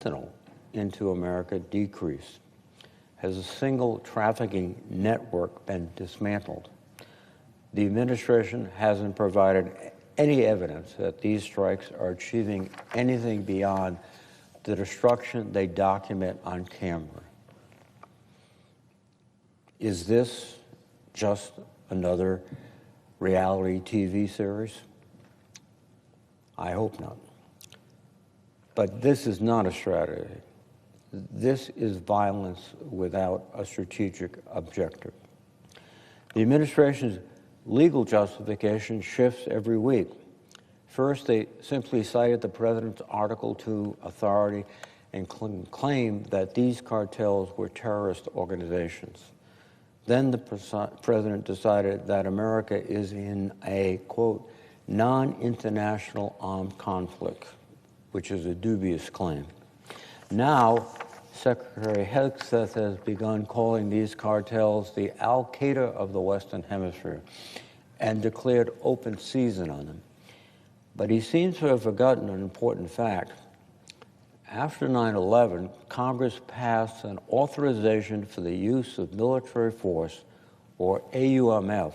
fentanyl into America decreased? Has a single trafficking network been dismantled? The administration hasn't provided any evidence that these strikes are achieving anything beyond the destruction they document on camera. Is this just another reality TV series? I hope not. But this is not a strategy. This is violence without a strategic objective. The administration's legal justification shifts every week. First, they simply cited the president's Article 2 authority and claimed that these cartels were terrorist organizations. Then the president decided that America is in a, quote, non-international armed conflict, which is a dubious claim. Now, Secretary Hegseth has begun calling these cartels the Al-Qaeda of the Western Hemisphere and declared open season on them. But he seems to have forgotten an important fact. After 9/11, Congress passed an authorization for the use of military force, or AUMF,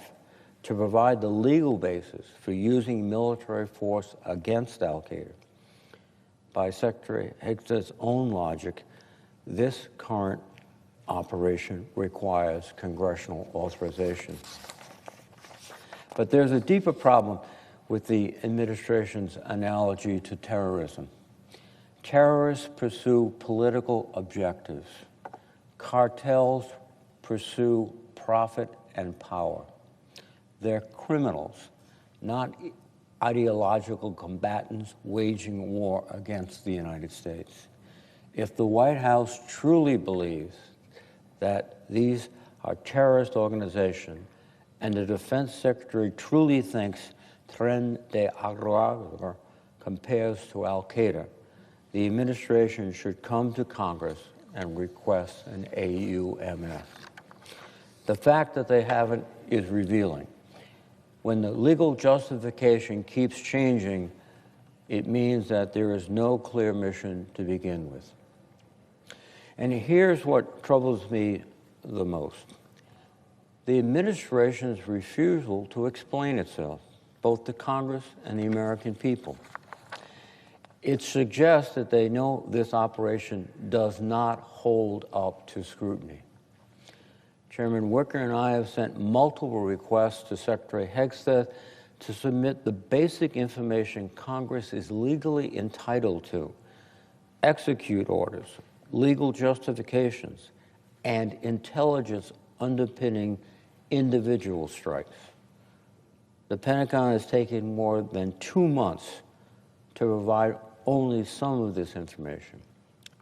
to provide the legal basis for using military force against Al-Qaeda. By Secretary Hegseth's own logic, this current operation requires congressional authorization. But there's a deeper problem with the administration's analogy to terrorism. Terrorists pursue political objectives. Cartels pursue profit and power. They're criminals, not ideological combatants waging war against the United States. If the White House truly believes that these are terrorist organizations, and the Defense Secretary truly thinks Tren de Aragua compares to Al-Qaeda, the administration should come to Congress and request an AUMF. The fact that they haven't is revealing. When the legal justification keeps changing, it means that there is no clear mission to begin with. And here's what troubles me the most. The administration's refusal to explain itself, both to Congress and the American people. It suggests that they know this operation does not hold up to scrutiny. Chairman Wicker and I have sent multiple requests to Secretary Hegseth to submit the basic information Congress is legally entitled to, execute orders, legal justifications, and intelligence underpinning individual strikes. The Pentagon has taken more than 2 months to provide only some of this information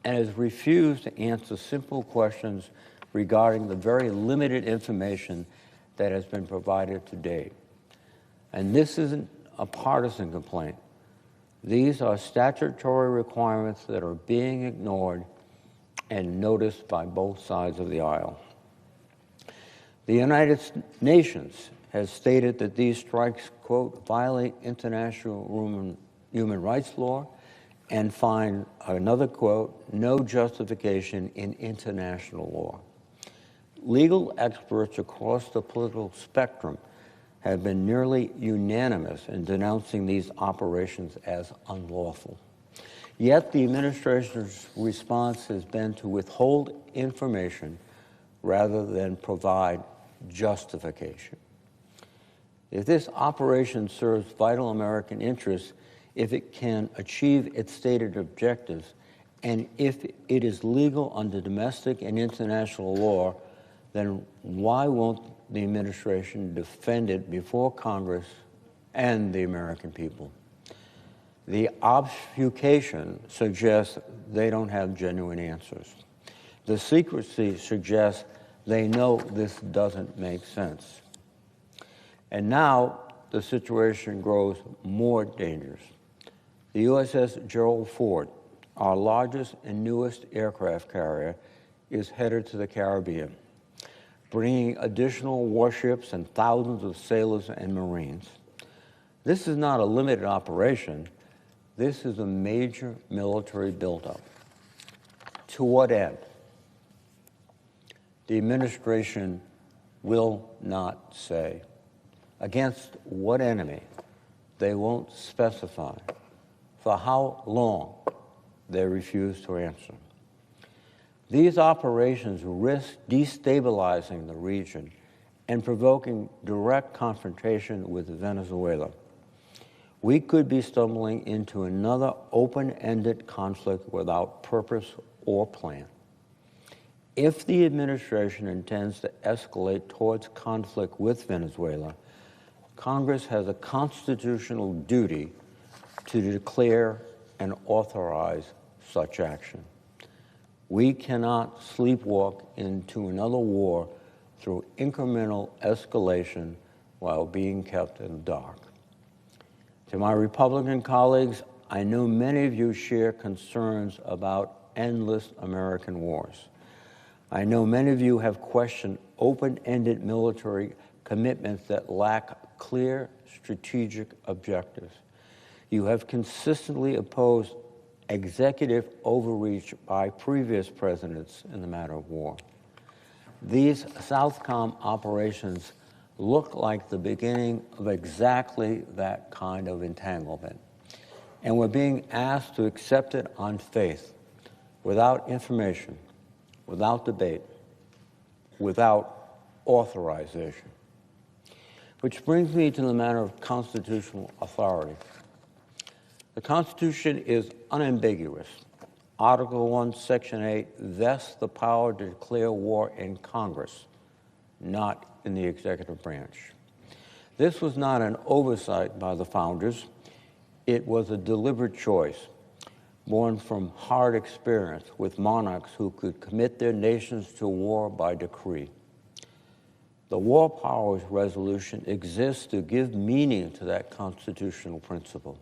and has refused to answer simple questions regarding the very limited information that has been provided to date. And this isn't a partisan complaint. These are statutory requirements that are being ignored and noticed by both sides of the aisle. The United Nations has stated that these strikes, quote, violate international human rights law and find, another quote, no justification in international law. Legal experts across the political spectrum have been nearly unanimous in denouncing these operations as unlawful. Yet the administration's response has been to withhold information rather than provide justification. If this operation serves vital American interests, if it can achieve its stated objectives, and if it is legal under domestic and international law, then why won't the administration defend it before Congress and the American people? The obfuscation suggests they don't have genuine answers. The secrecy suggests they know this doesn't make sense. And now the situation grows more dangerous. The USS Gerald Ford, our largest and newest aircraft carrier, is headed to the Caribbean, bringing additional warships and thousands of sailors and Marines. This is not a limited operation. This is a major military buildup. To what end? The administration will not say. Against what enemy? They won't specify. For how long? They refuse to answer. These operations risk destabilizing the region and provoking direct confrontation with Venezuela. We could be stumbling into another open-ended conflict without purpose or plan. If the administration intends to escalate towards conflict with Venezuela, Congress has a constitutional duty to declare and authorize such action. We cannot sleepwalk into another war through incremental escalation while being kept in the dark. To my Republican colleagues, I know many of you share concerns about endless American wars. I know many of you have questioned open-ended military commitments that lack clear strategic objectives. You have consistently opposed executive overreach by previous presidents in the matter of war. These Southcom operations look like the beginning of exactly that kind of entanglement. And we're being asked to accept it on faith, without information, without debate, without authorization. Which brings me to the matter of constitutional authority. The Constitution is unambiguous. Article 1, Section 8 vests the power to declare war in Congress, not in the executive branch. This was not an oversight by the founders. It was a deliberate choice, born from hard experience with monarchs who could commit their nations to war by decree. The War Powers Resolution exists to give meaning to that constitutional principle.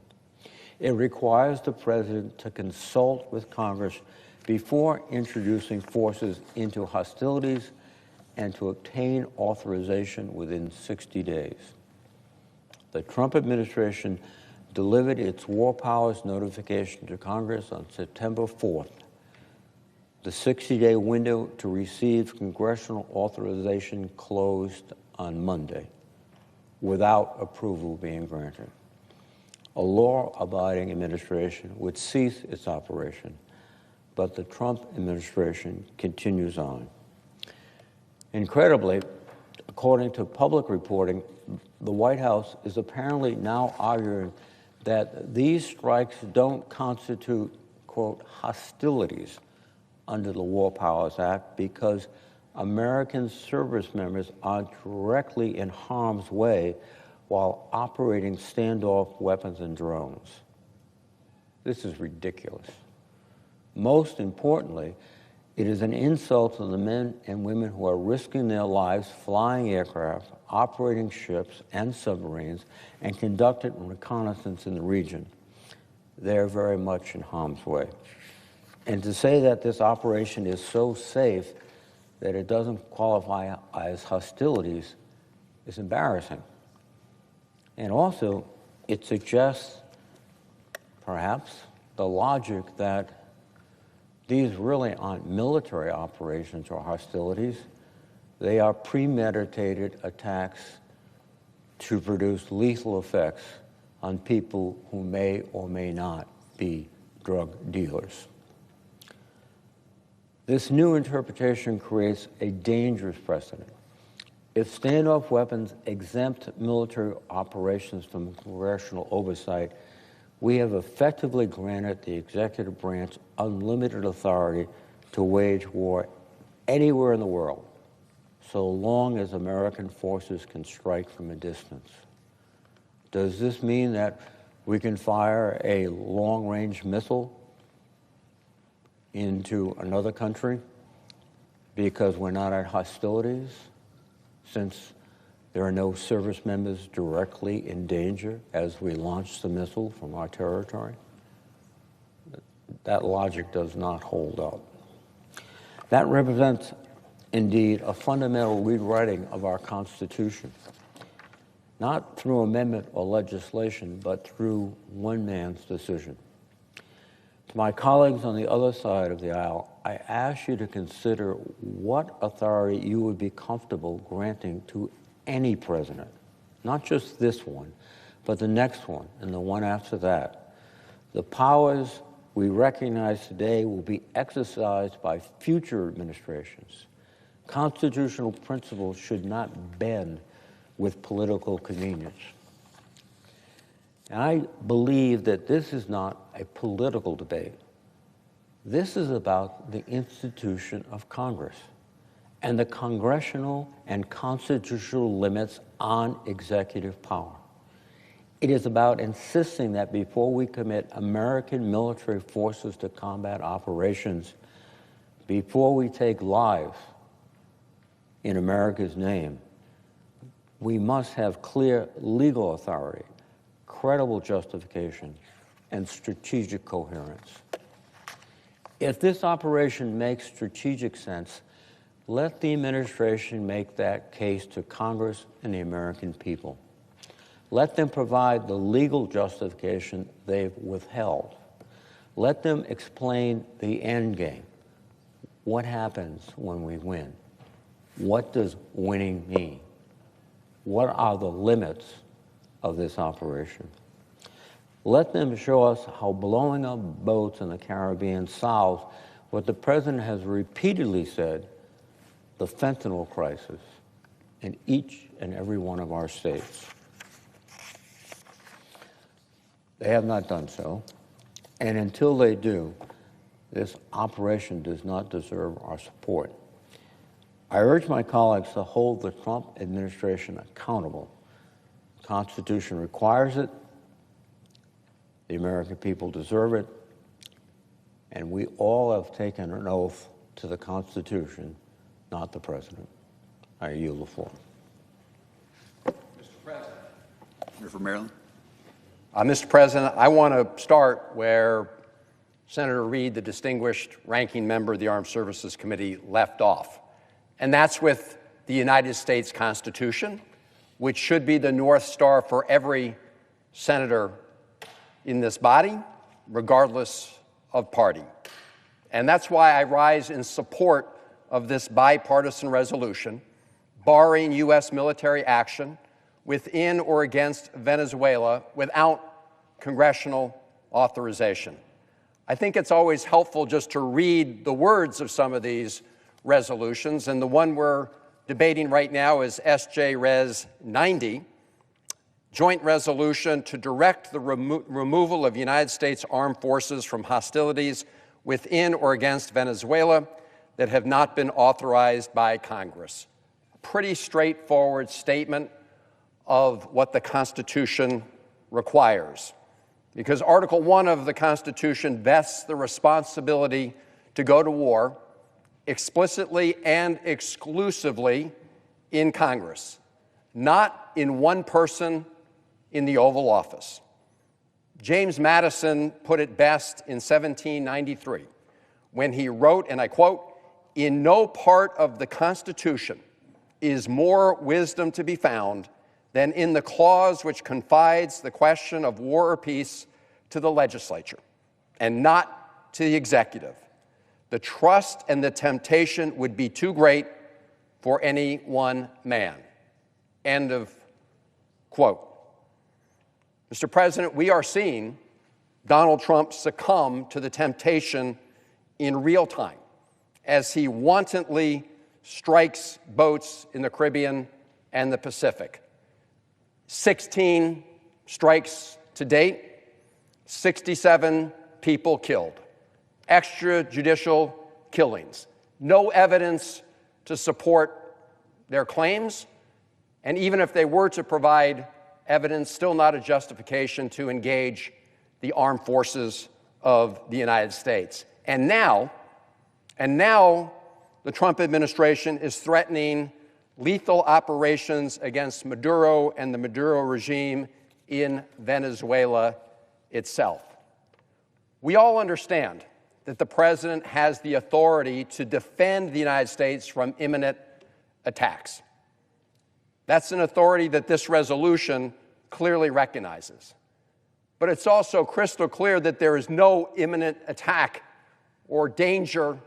It requires the President to consult with Congress before introducing forces into hostilities and to obtain authorization within 60 days. The Trump administration delivered its War Powers notification to Congress on September 4th. The 60-day window to receive congressional authorization closed on Monday, without approval being granted. A law-abiding administration would cease its operation, but the Trump administration continues on. Incredibly, according to public reporting, the White House is apparently now arguing that these strikes don't constitute, quote, hostilities under the War Powers Act because American service members are directly in harm's way while operating standoff weapons and drones. This is ridiculous. Most importantly, it is an insult to the men and women who are risking their lives flying aircraft, operating ships and submarines, and conducting reconnaissance in the region. They're very much in harm's way. And to say that this operation is so safe that it doesn't qualify as hostilities is embarrassing. And also, it suggests, perhaps, the logic that these really aren't military operations or hostilities. They are premeditated attacks to produce lethal effects on people who may or may not be drug dealers. This new interpretation creates a dangerous precedent. If standoff weapons exempt military operations from congressional oversight, we have effectively granted the executive branch unlimited authority to wage war anywhere in the world, so long as American forces can strike from a distance. Does this mean that we can fire a long-range missile into another country because we're not at hostilities, since there are no service members directly in danger as we launch the missile from our territory? That logic does not hold up. That represents, indeed, a fundamental rewriting of our Constitution, not through amendment or legislation, but through one man's decision. To my colleagues on the other side of the aisle, I ask you to consider what authority you would be comfortable granting to any president, not just this one, but the next one and the one after that. The powers we recognize today will be exercised by future administrations. Constitutional principles should not bend with political convenience. And I believe that this is not a political debate. This is about the institution of Congress and the congressional and constitutional limits on executive power. It is about insisting that before we commit American military forces to combat operations, before we take lives in America's name, we must have clear legal authority, credible justification, and strategic coherence. If this operation makes strategic sense, let the administration make that case to Congress and the American people. Let them provide the legal justification they've withheld. Let them explain the end game. What happens when we win? What does winning mean? What are the limits of this operation? Let them show us how blowing up boats in the Caribbean solves what the president has repeatedly said, the fentanyl crisis in each and every one of our states. They have not done so, and until they do, this operation does not deserve our support. I urge my colleagues to hold the Trump administration accountable. The Constitution requires it, the American people deserve it, and we all have taken an oath to the Constitution, not the President. I yield the floor. Mr. President. Senator from Maryland. Mr. President, I want to start where Senator Reid, the distinguished ranking member of the Armed Services Committee, left off. And that's with the United States Constitution, which should be the North Star for every senator in this body, regardless of party. And that's why I rise in support of this bipartisan resolution, barring U.S. military action within or against Venezuela without congressional authorization. I think it's always helpful just to read the words of some of these resolutions, and the one we're debating right now is S.J. Res. 90, Joint Resolution to direct the removal of United States armed forces from hostilities within or against Venezuela that have not been authorized by Congress. A pretty straightforward statement of what the Constitution requires. Because Article 1 of the Constitution vests the responsibility to go to war explicitly and exclusively in Congress, not in one person in the Oval Office. James Madison put it best in 1793 when he wrote, and I quote, "In no part of the Constitution is more wisdom to be found than in the clause which confides the question of war or peace to the legislature and not to the executive. The trust and the temptation would be too great for any one man." End of quote. Mr. President, we are seeing Donald Trump succumb to the temptation in real time as he wantonly strikes boats in the Caribbean and the Pacific. 16 strikes to date, 67 people killed, extrajudicial killings, no evidence to support their claims, and even if they were to provide evidence, still not a justification to engage the armed forces of the United States. And now the Trump administration is threatening lethal operations against Maduro and the Maduro regime in Venezuela itself. We all understand that the president has the authority to defend the United States from imminent attacks. That's an authority that this resolution clearly recognizes. but it's also crystal clear that there is no imminent attack or danger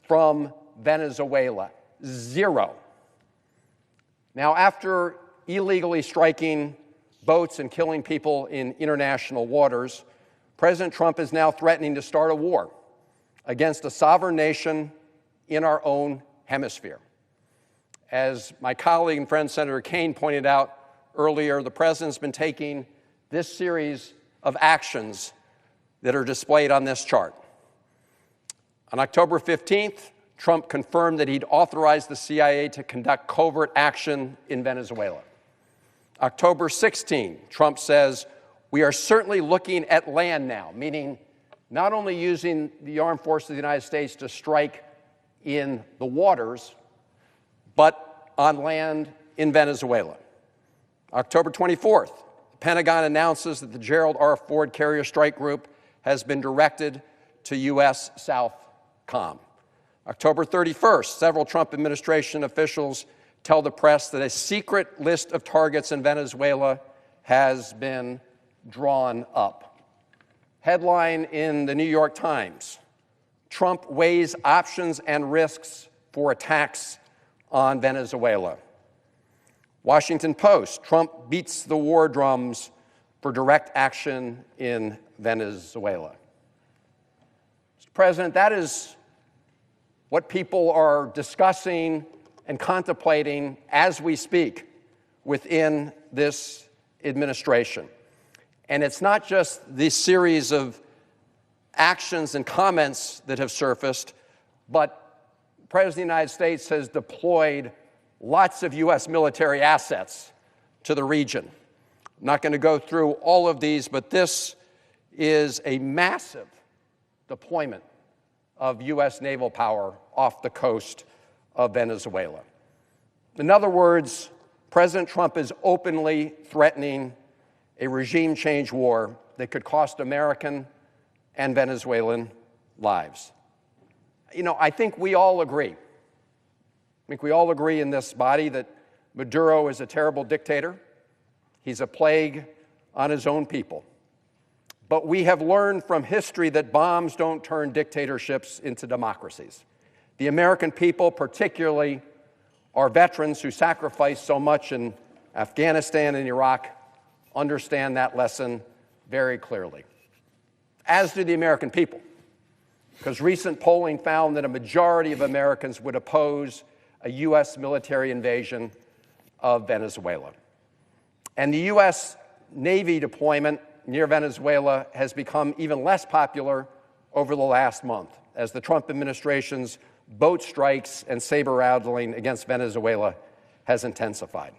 from Venezuela. Zero. Now, after illegally striking boats and killing people in international waters, President Trump is now threatening to start a war against a sovereign nation in our own hemisphere. As my colleague and friend Senator Kaine pointed out earlier, the president's been taking this series of actions that are displayed on this chart. On October 15th, Trump confirmed that he'd authorized the CIA to conduct covert action in Venezuela. October 16, Trump says, "We are certainly looking at land now," meaning not only using the armed forces of the United States to strike in the waters, but on land in Venezuela. October 24th, the Pentagon announces that the Gerald R. Ford Carrier Strike Group has been directed to U.S. Southcom. October 31st, several Trump administration officials tell the press that a secret list of targets in Venezuela has been drawn up. Headline in the New York Times: Trump weighs options and risks for attacks on Venezuela. Washington Post: Trump beats the war drums for direct action in Venezuela. Mr. President, that is what people are discussing and contemplating as we speak within this administration. And it's not just this series of actions and comments that have surfaced, but the President of the United States has deployed lots of U.S. military assets to the region. I'm not going to go through all of these, but this is a massive deployment of U.S. naval power off the coast of Venezuela. In other words, President Trump is openly threatening a regime change war that could cost American and Venezuelan lives. You know, I think we all agree. I think we all agree in this body that Maduro is a terrible dictator. He's a plague on his own people. But we have learned from history that bombs don't turn dictatorships into democracies. The American people, particularly our veterans who sacrificed so much in Afghanistan and Iraq, understand that lesson very clearly. As do the American people, because recent polling found that a majority of Americans would oppose a U.S. military invasion of Venezuela. And the U.S. Navy deployment near Venezuela has become even less popular over the last month, as the Trump administration's boat strikes and saber-rattling against Venezuela has intensified.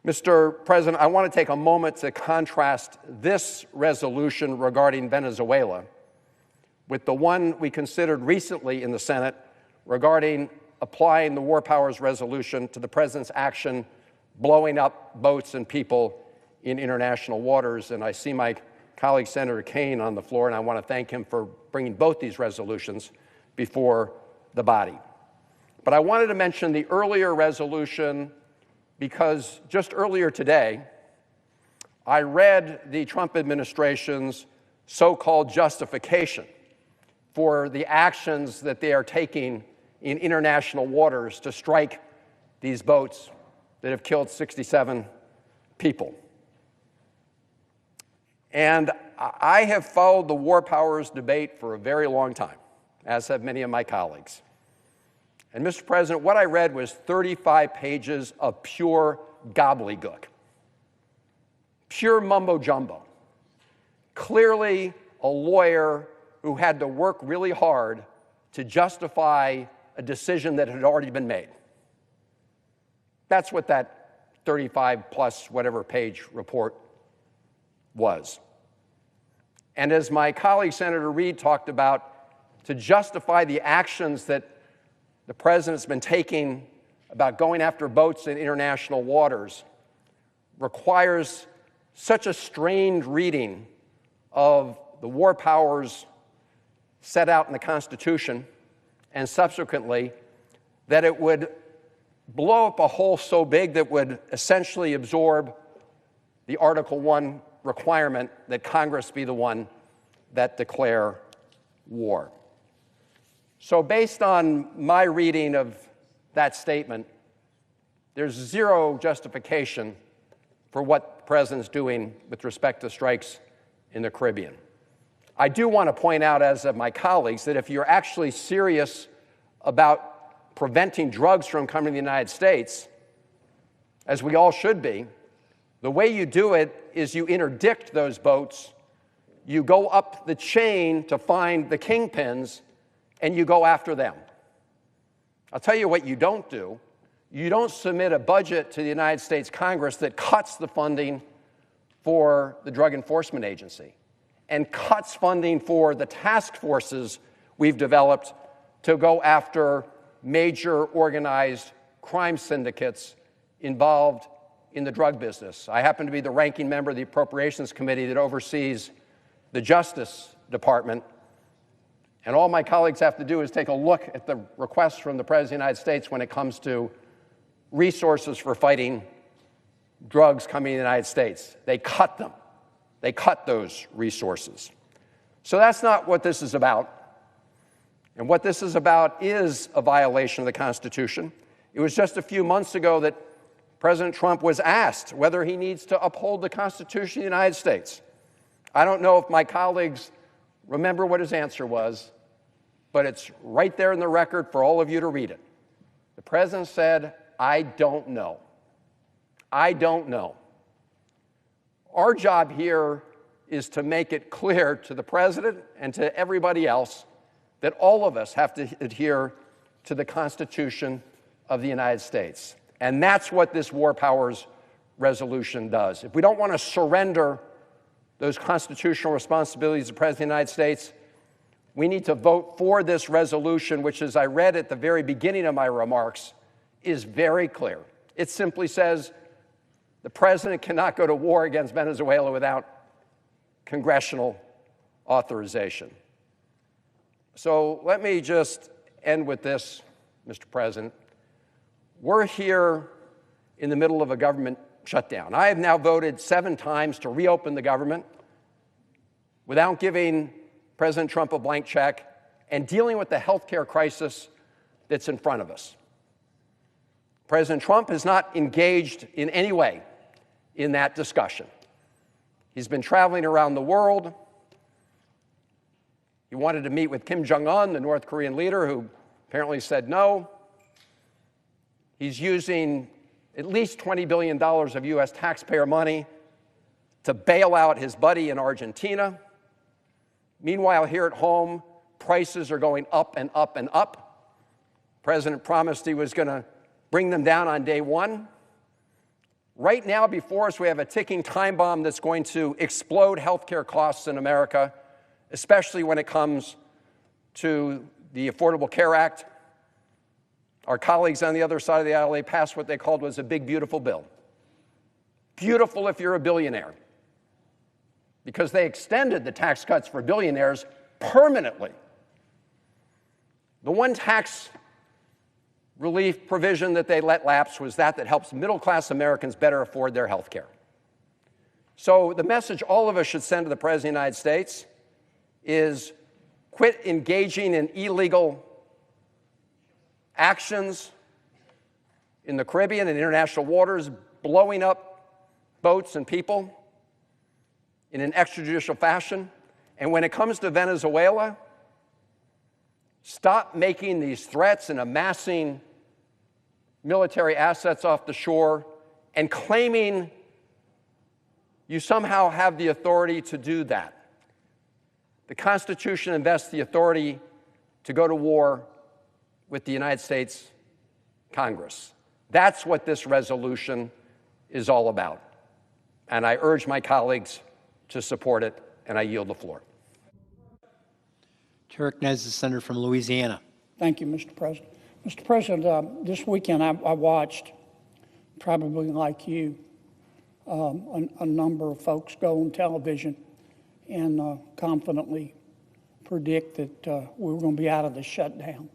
Mr. President, I want to take a moment to contrast this resolution regarding Venezuela with the one we considered recently in the Senate regarding applying the War Powers Resolution to the President's action blowing up boats and people in international waters. And I see my colleague Senator Kaine on the floor, and I want to thank him for bringing both these resolutions before the body. But I wanted to mention the earlier resolution because just earlier today, I read the Trump administration's so-called justification for the actions that they are taking in international waters to strike these boats that have killed 67 people. And I have followed the war powers debate for a very long time, as have many of my colleagues. And Mr. President, what I read was 35 pages of pure gobbledygook, pure mumbo-jumbo. Clearly a lawyer who had to work really hard to justify a decision that had already been made. That's what that 35 plus whatever page report was. And as my colleague Senator Reid talked about, to justify the actions that the President's been taking about going after boats in international waters requires such a strained reading of the war powers set out in the Constitution and subsequently that it would blow up a hole so big that would essentially absorb the Article I requirement that Congress be the one that declare war. So based on my reading of that statement, there's zero justification for what the president's doing with respect to strikes in the Caribbean. I do want to point out, as of my colleagues, that if you're actually serious about preventing drugs from coming to the United States, as we all should be, the way you do it is you interdict those boats, you go up the chain to find the kingpins, and you go after them. I'll tell you what you don't do. You don't submit a budget to the United States Congress that cuts the funding for the Drug Enforcement Agency and cuts funding for the task forces we've developed to go after major organized crime syndicates involved in the drug business. I happen to be the ranking member of the Appropriations Committee that oversees the Justice Department, and all my colleagues have to do is take a look at the requests from the President of the United States when it comes to resources for fighting drugs coming to the United States. They cut them. They cut those resources. So that's not what this is about. And what this is about is a violation of the Constitution. It was just a few months ago that President Trump was asked whether he needs to uphold the Constitution of the United States. I don't know if my colleagues remember what his answer was, but it's right there in the record for all of you to read it. The president said, "I don't know. I don't know." Our job here is to make it clear to the president and to everybody else that all of us have to adhere to the Constitution of the United States. And that's what this War Powers Resolution does. If we don't want to surrender those constitutional responsibilities to the President of the United States, we need to vote for this resolution, which, as I read at the very beginning of my remarks, is very clear. It simply says the president cannot go to war against Venezuela without congressional authorization. So let me just end with this, Mr. President. We're here in the middle of a government shutdown. I have now voted 7 times to reopen the government without giving President Trump a blank check and dealing with the health care crisis that's in front of us. President Trump has not engaged in any way in that discussion. He's been traveling around the world. He wanted to meet with Kim Jong-un, the North Korean leader, who apparently said no. He's using at least $20 billion of U.S. taxpayer money to bail out his buddy in Argentina. Meanwhile, here at home, prices are going up and up and up. The president promised he was going to bring them down on day one. Right now, before us, we have a ticking time bomb that's going to explode healthcare costs in America, especially when it comes to the Affordable Care Act. Our colleagues on the other side of the aisle, they passed what they called was a big, beautiful bill. Beautiful if you're a billionaire, because they extended the tax cuts for billionaires permanently. The one tax relief provision that they let lapse was that helps middle-class Americans better afford their health care. So the message all of us should send to the President of the United States is quit engaging in illegal actions in the Caribbean and international waters, blowing up boats and people in an extrajudicial fashion. And when it comes to Venezuela, stop making these threats and amassing military assets off the shore and claiming you somehow have the authority to do that. The Constitution invests the authority to go to war with the United States Congress. That's what this resolution is all about. And I urge my colleagues to support it, and I yield the floor. To recognize the senator from Louisiana. Thank you, Mr. President. Mr. President, this weekend I watched, probably like you, a number of folks go on television and confidently predict that we were going to be out of the shutdown.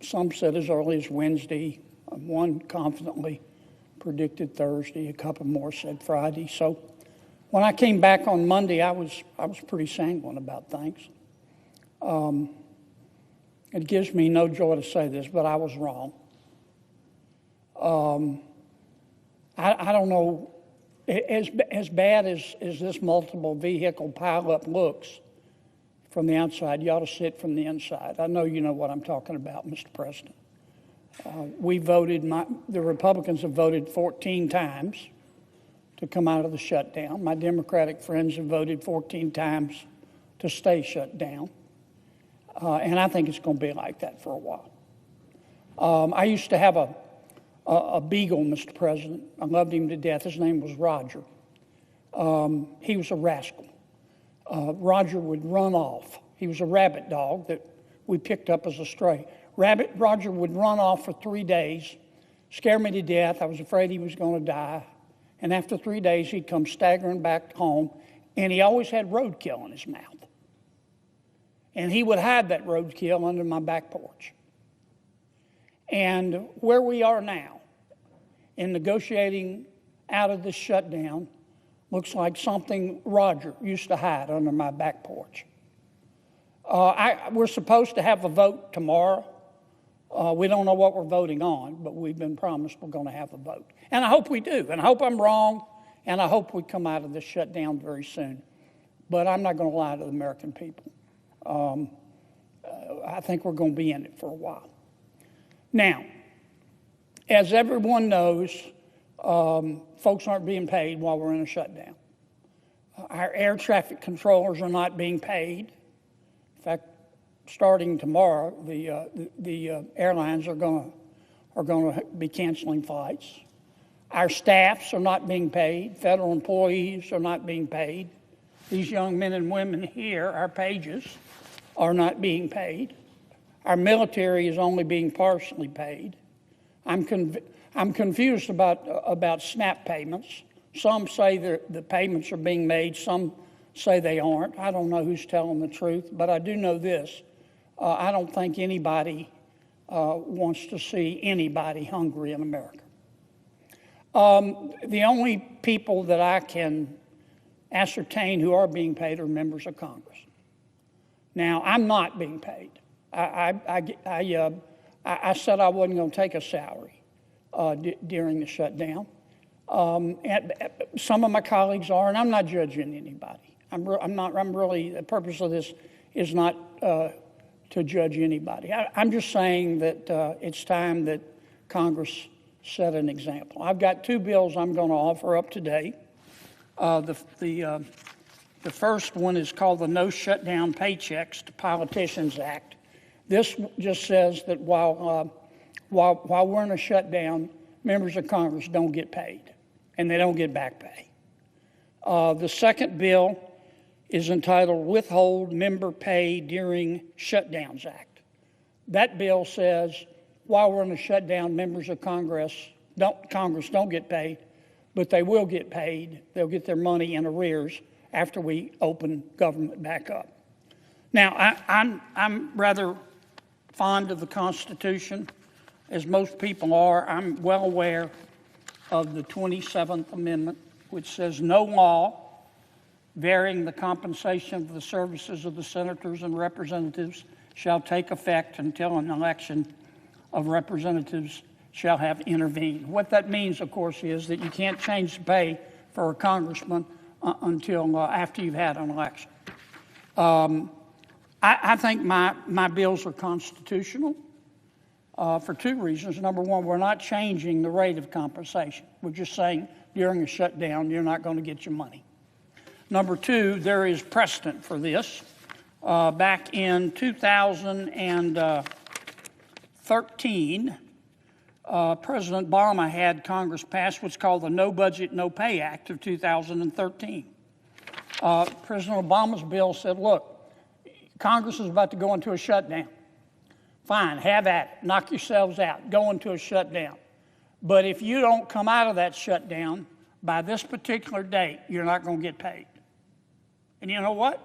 Some said as early as Wednesday. One confidently predicted Thursday. A couple more said Friday. So When I came back on Monday, I was pretty sanguine about things. It gives me no joy to say this, but I was wrong. I don't know, as bad as this multiple vehicle pileup looks from the outside, you ought to see it from the inside. I know you know what I'm talking about, Mr. President. The Republicans have voted 14 times to come out of the shutdown. My Democratic friends have voted 14 times to stay shut down. And I think it's going to be like that for a while. I used to have a beagle, Mr. President. I loved him to death. His name was Roger. He was a rascal. Roger would run off. He was a rabbit dog that we picked up as a stray. Roger would run off for 3 days, scare me to death. I was afraid he was going to die. And after 3 days, he'd come staggering back home, and he always had roadkill in his mouth. And he would hide that roadkill under my back porch. And where we are now, in negotiating out of this shutdown, looks like something Roger used to hide under my back porch. We're supposed to have a vote tomorrow. We don't know what we're voting on, but we've been promised we're going to have a vote. And I hope we do, and I hope I'm wrong, and I hope we come out of this shutdown very soon. But I'm not going to lie to the American people. I think we're going to be in it for a while. Now, as everyone knows, folks aren't being paid while we're in a shutdown. Our air traffic controllers are not being paid. In fact, starting tomorrow, the airlines are going to be canceling flights. Our staffs are not being paid. Federal employees are not being paid. These young men and women here, our pages, are not being paid. Our military is only being partially paid. I'm confused about SNAP payments. Some say the payments are being made. Some say they aren't. I don't know who's telling the truth, but I do know this. I don't think anybody wants to see anybody hungry in America. The only people that I can ascertain who are being paid are members of Congress. Now, I'm not being paid. I said I wasn't going to take a salary during the shutdown. And some of my colleagues are, and I'm not judging anybody. The purpose of this is not to judge anybody. I'm just saying that it's time that Congress set an example. I've got 2 bills I'm going to offer up today. The first one is called the No Shutdown Paychecks to Politicians Act. This just says that while we're in a shutdown, members of Congress don't get paid, and they don't get back pay. The second bill is entitled Withhold Member Pay During Shutdowns Act. That bill says while we're in a shutdown, members of Congress don't get paid, but they will get paid. They'll get their money in arrears after we open government back up. Now, I'm rather fond of the Constitution, as most people are. I'm well aware of the 27th Amendment, which says no law varying the compensation of the services of the senators and representatives shall take effect until an election of representatives shall have intervened. What that means, of course, is that you can't change the pay for a congressman until after you've had an election. I think my bills are constitutional for 2 reasons. Number one, we're not changing the rate of compensation. We're just saying during a shutdown, you're not going to get your money. Number 2, there is precedent for this. Back in 2013, President Obama had Congress pass what's called the No Budget, No Pay Act of 2013. President Obama's bill said, look, Congress is about to go into a shutdown. Fine, have at it. Knock yourselves out. Go into a shutdown. But if you don't come out of that shutdown by this particular date, you're not going to get paid. And you know what?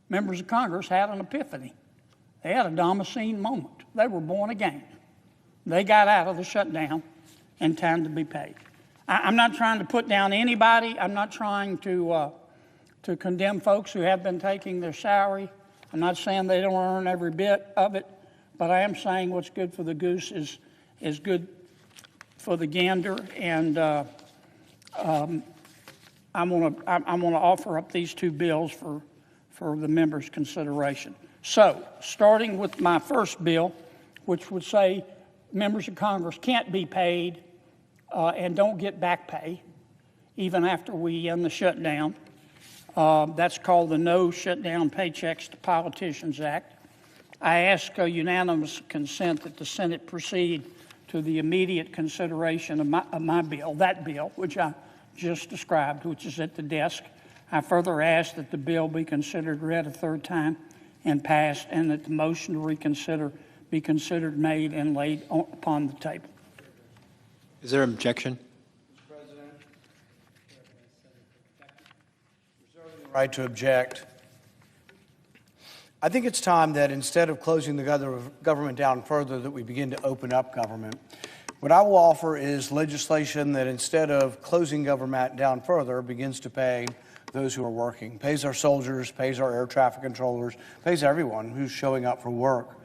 Members of Congress had an epiphany. They had a Damascene moment. They were born again. They got out of the shutdown in time to be paid. I'm not trying to put down anybody. I'm not trying to condemn folks who have been taking their salary. I'm not saying they don't earn every bit of it, but I am saying what's good for the goose is good for the gander, and I'm going to offer up these two bills for the members' consideration. So, starting with my first bill, which would say members of Congress can't be paid and don't get back pay even after we end the shutdown. That's called the No Shutdown Paychecks to Politicians Act. I ask unanimous consent that the Senate proceed to the immediate consideration of my bill, that bill, which I just described, which is at the desk. I further ask that the bill be considered read a third time and passed, and that the motion to reconsider be considered made and laid upon the table. Is there an objection? Mr. President, reserving the right to object. I think it's time that instead of closing the government down further, that we begin to open up government. What I will offer is legislation that instead of closing government down further, begins to pay those who are working, pays our soldiers, pays our air traffic controllers, pays everyone who's showing up for work.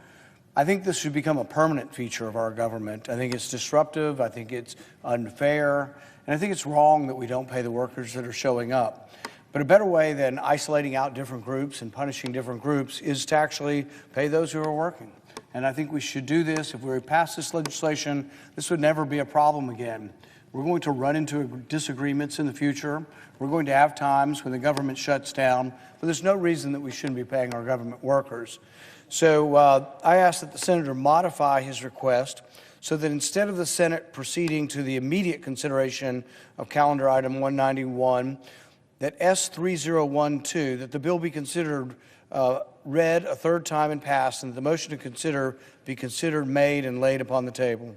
I think this should become a permanent feature of our government. I think it's disruptive, I think it's unfair, and I think it's wrong that we don't pay the workers that are showing up. But a better way than isolating out different groups and punishing different groups is to actually pay those who are working. And I think we should do this. If we pass this legislation, this would never be a problem again. We're going to run into disagreements in the future. We're going to have times when the government shuts down, but there's no reason that we shouldn't be paying our government workers. So I ask that the senator modify his request so that instead of the Senate proceeding to the immediate consideration of calendar item 191, that S3012, that the bill be considered read a third time and passed, and that the motion to consider be considered made and laid upon the table.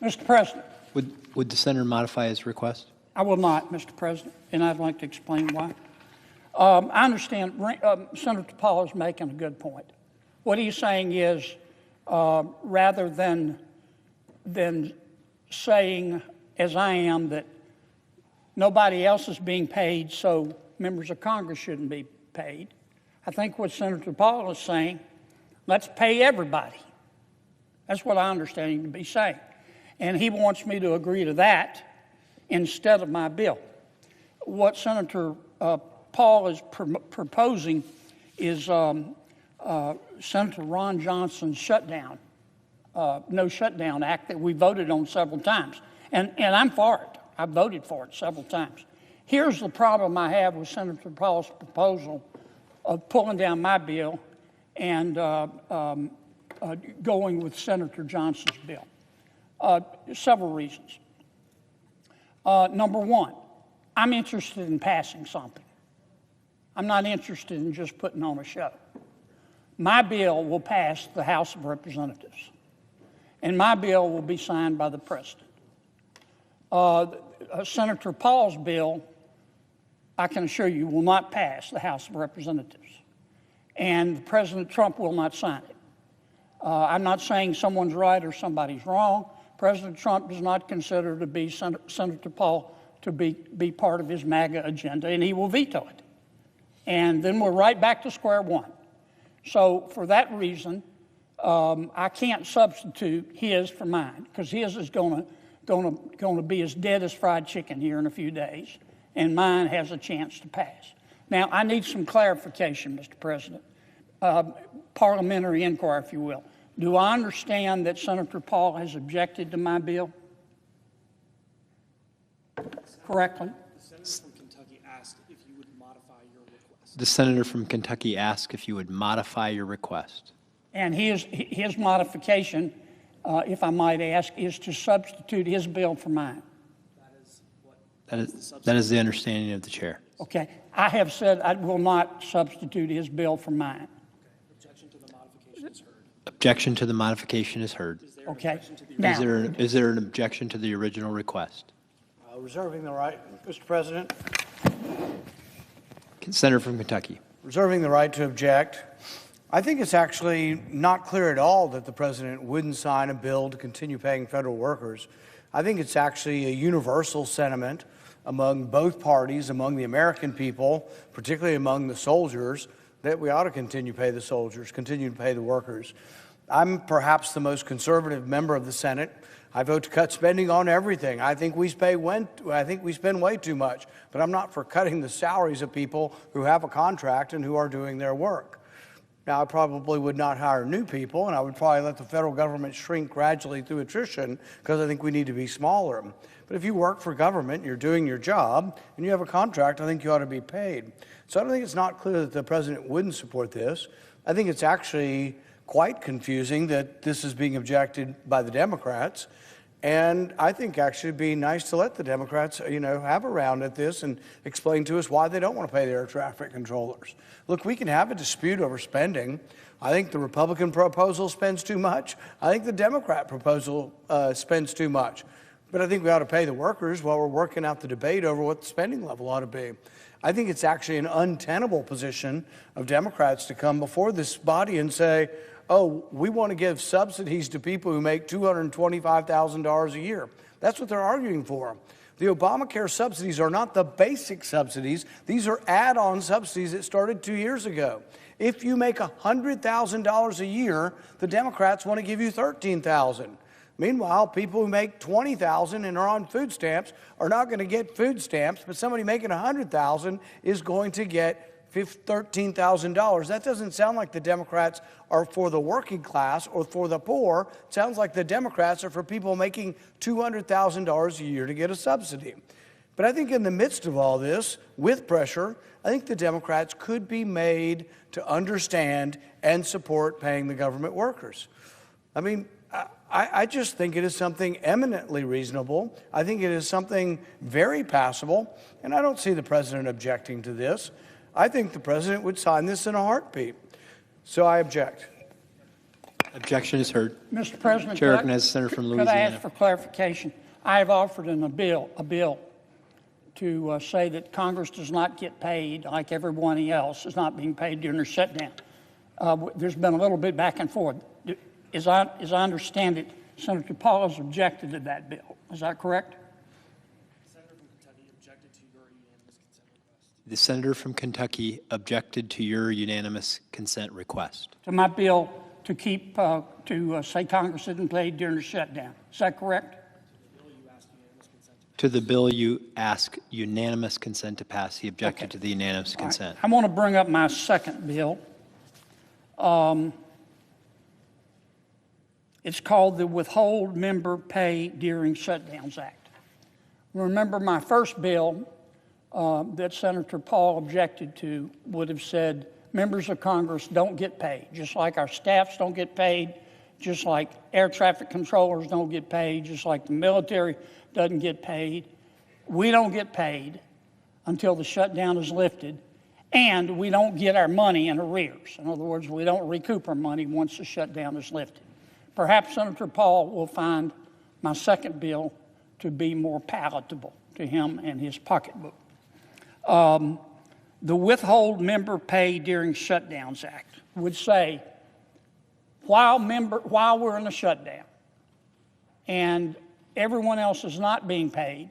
Mr. President. Would the senator modify his request? I will not, Mr. President, and I'd like to explain why. I understand Senator Paul is making a good point. What he's saying is, rather than saying, as I am, that nobody else is being paid, so members of Congress shouldn't be paid, I think what Senator Paul is saying, let's pay everybody. That's what I understand him to be saying. And he wants me to agree to that instead of my bill. What Senator Paul is proposing is Senator Ron Johnson's shutdown, No Shutdown Act that we voted on several times. And I'm for it. I voted for it several times. Here's the problem I have with Senator Paul's proposal of pulling down my bill and going with Senator Johnson's bill. Several reasons. Number one, I'm interested in passing something. I'm not interested in just putting on a show. My bill will pass the House of Representatives, and my bill will be signed by the President. Senator Paul's bill, I can assure you, will not pass the House of Representatives, and President Trump will not sign it. I'm not saying someone's right or somebody's wrong. President Trump does not consider to be Senator Paul to be part of his MAGA agenda, and he will veto it. And then we're right back to square one. So for that reason, I can't substitute his for mine, because his is going to be as dead as fried chicken here in a few days, and mine has a chance to pass. Now, I need some clarification, Mr. President. Parliamentary inquiry, if you will. Do I understand that Senator Paul has objected to my bill? Correctly? The senator from Kentucky asked if you would modify your request. The senator from Kentucky asked if you would modify your request. And his modification, if I might ask, is to substitute his bill for mine. That is the understanding of the chair. Okay. I have said I will not substitute his bill for mine. Objection to the modification is heard. Objection to the modification is heard. Okay. Is there an objection to the original request? Reserving the right, Mr. President. Senator from Kentucky. Reserving the right to object. I think it's actually not clear at all that the president wouldn't sign a bill to continue paying federal workers. I think it's actually a universal sentiment among both parties, among the American people, particularly among the soldiers, that we ought to continue to pay the soldiers, continue to pay the workers. I'm perhaps the most conservative member of the Senate. I vote to cut spending on everything. I think we spend way too much, but I'm not for cutting the salaries of people who have a contract and who are doing their work. Now, I probably would not hire new people, and I would probably let the federal government shrink gradually through attrition because I think we need to be smaller. But if you work for government, you're doing your job, and you have a contract, I think you ought to be paid. So I don't think it's not clear that the president wouldn't support this. I think it's actually quite confusing that this is being objected by the Democrats. And I think actually it'd be nice to let the Democrats, have a round at this and explain to us why they don't want to pay the air traffic controllers. Look, we can have a dispute over spending. I think the Republican proposal spends too much. I think the Democrat proposal spends too much. But I think we ought to pay the workers while we're working out the debate over what the spending level ought to be. I think it's actually an untenable position of Democrats to come before this body and say, oh, we want to give subsidies to people who make $225,000 a year. That's what they're arguing for. The Obamacare subsidies are not the basic subsidies. These are add-on subsidies that started 2 years ago. If you make $100,000 a year, the Democrats want to give you $13,000. Meanwhile, people who make $20,000 and are on food stamps are not going to get food stamps, but somebody making $100,000 is going to get $13,000. That doesn't sound like the Democrats are for the working class or for the poor. It sounds like the Democrats are for people making $200,000 a year to get a subsidy. But I think in the midst of all this, with pressure, I think the Democrats could be made to understand and support paying the government workers. I mean, I just think it is something eminently reasonable. I think it is something very passable, and I don't see the president objecting to this. I think the president would sign this in a heartbeat. So I object. Objection is heard. Mr. President, Chair recognizes the senator from could I ask Louisiana. for clarification? I have offered in a bill to say that Congress does not get paid like everyone else is not being paid during the shutdown. There's been a little bit back and forth. As I understand it, Senator Paul has objected to that bill. Is that correct? The senator from Kentucky objected to your unanimous consent request. To my bill to keep, say Congress isn't paid during the shutdown. Is that correct? To the bill you ask unanimous consent to pass, he objected to the unanimous consent. I want to bring up my second bill. It's called the Withhold Member Pay During Shutdowns Act. Remember, my first bill that Senator Paul objected to would have said members of Congress don't get paid, just like our staffs don't get paid, just like air traffic controllers don't get paid, just like the military doesn't get paid. We don't get paid until the shutdown is lifted, and we don't get our money in arrears. In other words, we don't recoup our money once the shutdown is lifted. Perhaps Senator Paul will find my second bill to be more palatable to him and his pocketbook. The Withhold Member Pay During Shutdowns Act would say, while we're in a shutdown and everyone else is not being paid,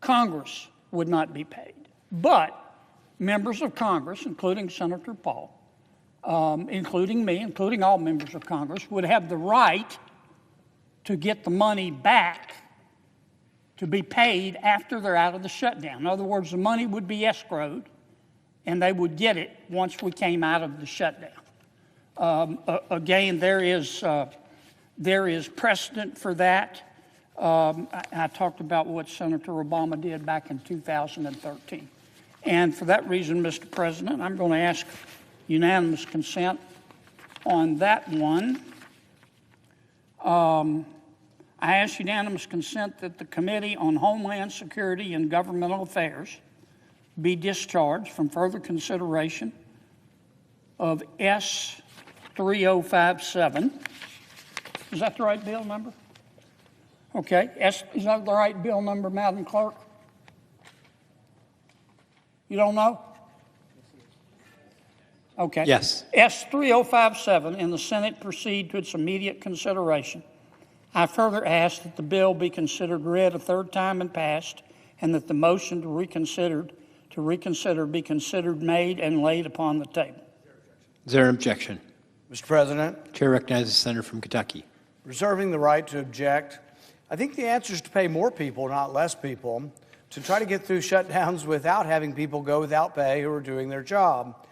Congress would not be paid. But members of Congress, including Senator Paul, including me, including all members of Congress, would have the right to get the money back to be paid after they're out of the shutdown. In other words, the money would be escrowed, and they would get it once we came out of the shutdown. Again, there is precedent for that. I talked about what Senator Obama did back in 2013. And for that reason, Mr. President, I'm going to ask unanimous consent on that one. I ask unanimous consent that the Committee on Homeland Security and Governmental Affairs be discharged from further consideration of S3057. Is that the right bill number? Okay. Is that the right bill number, Madam Clerk? You don't know? Okay. Yes. S3057 in the Senate proceed to its immediate consideration. I further ask that the bill be considered read a third time and passed, and that the motion to reconsider be considered made and laid upon the table. Is there an objection? Mr. President, Chair recognizes the senator from Kentucky. reserving the right to object. I think the answer is to pay more people, not less people, to try to get through shutdowns without having people go without pay who are doing their job.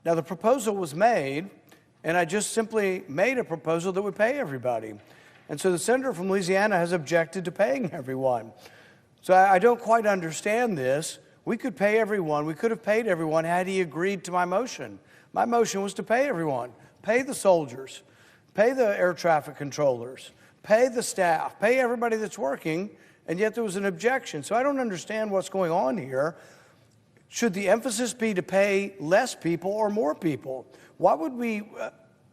Now, the proposal was made, and I just simply made a proposal that would pay everybody. And so the senator from Louisiana has objected to paying everyone. So I don't quite understand this. We could pay everyone. We could have paid everyone had he agreed to my motion. My motion was to pay everyone. Pay the soldiers. Pay the air traffic controllers. Pay the staff. Pay everybody that's working. And yet there was an objection. So I don't understand what's going on here. Should the emphasis be to pay less people or more people? Why would we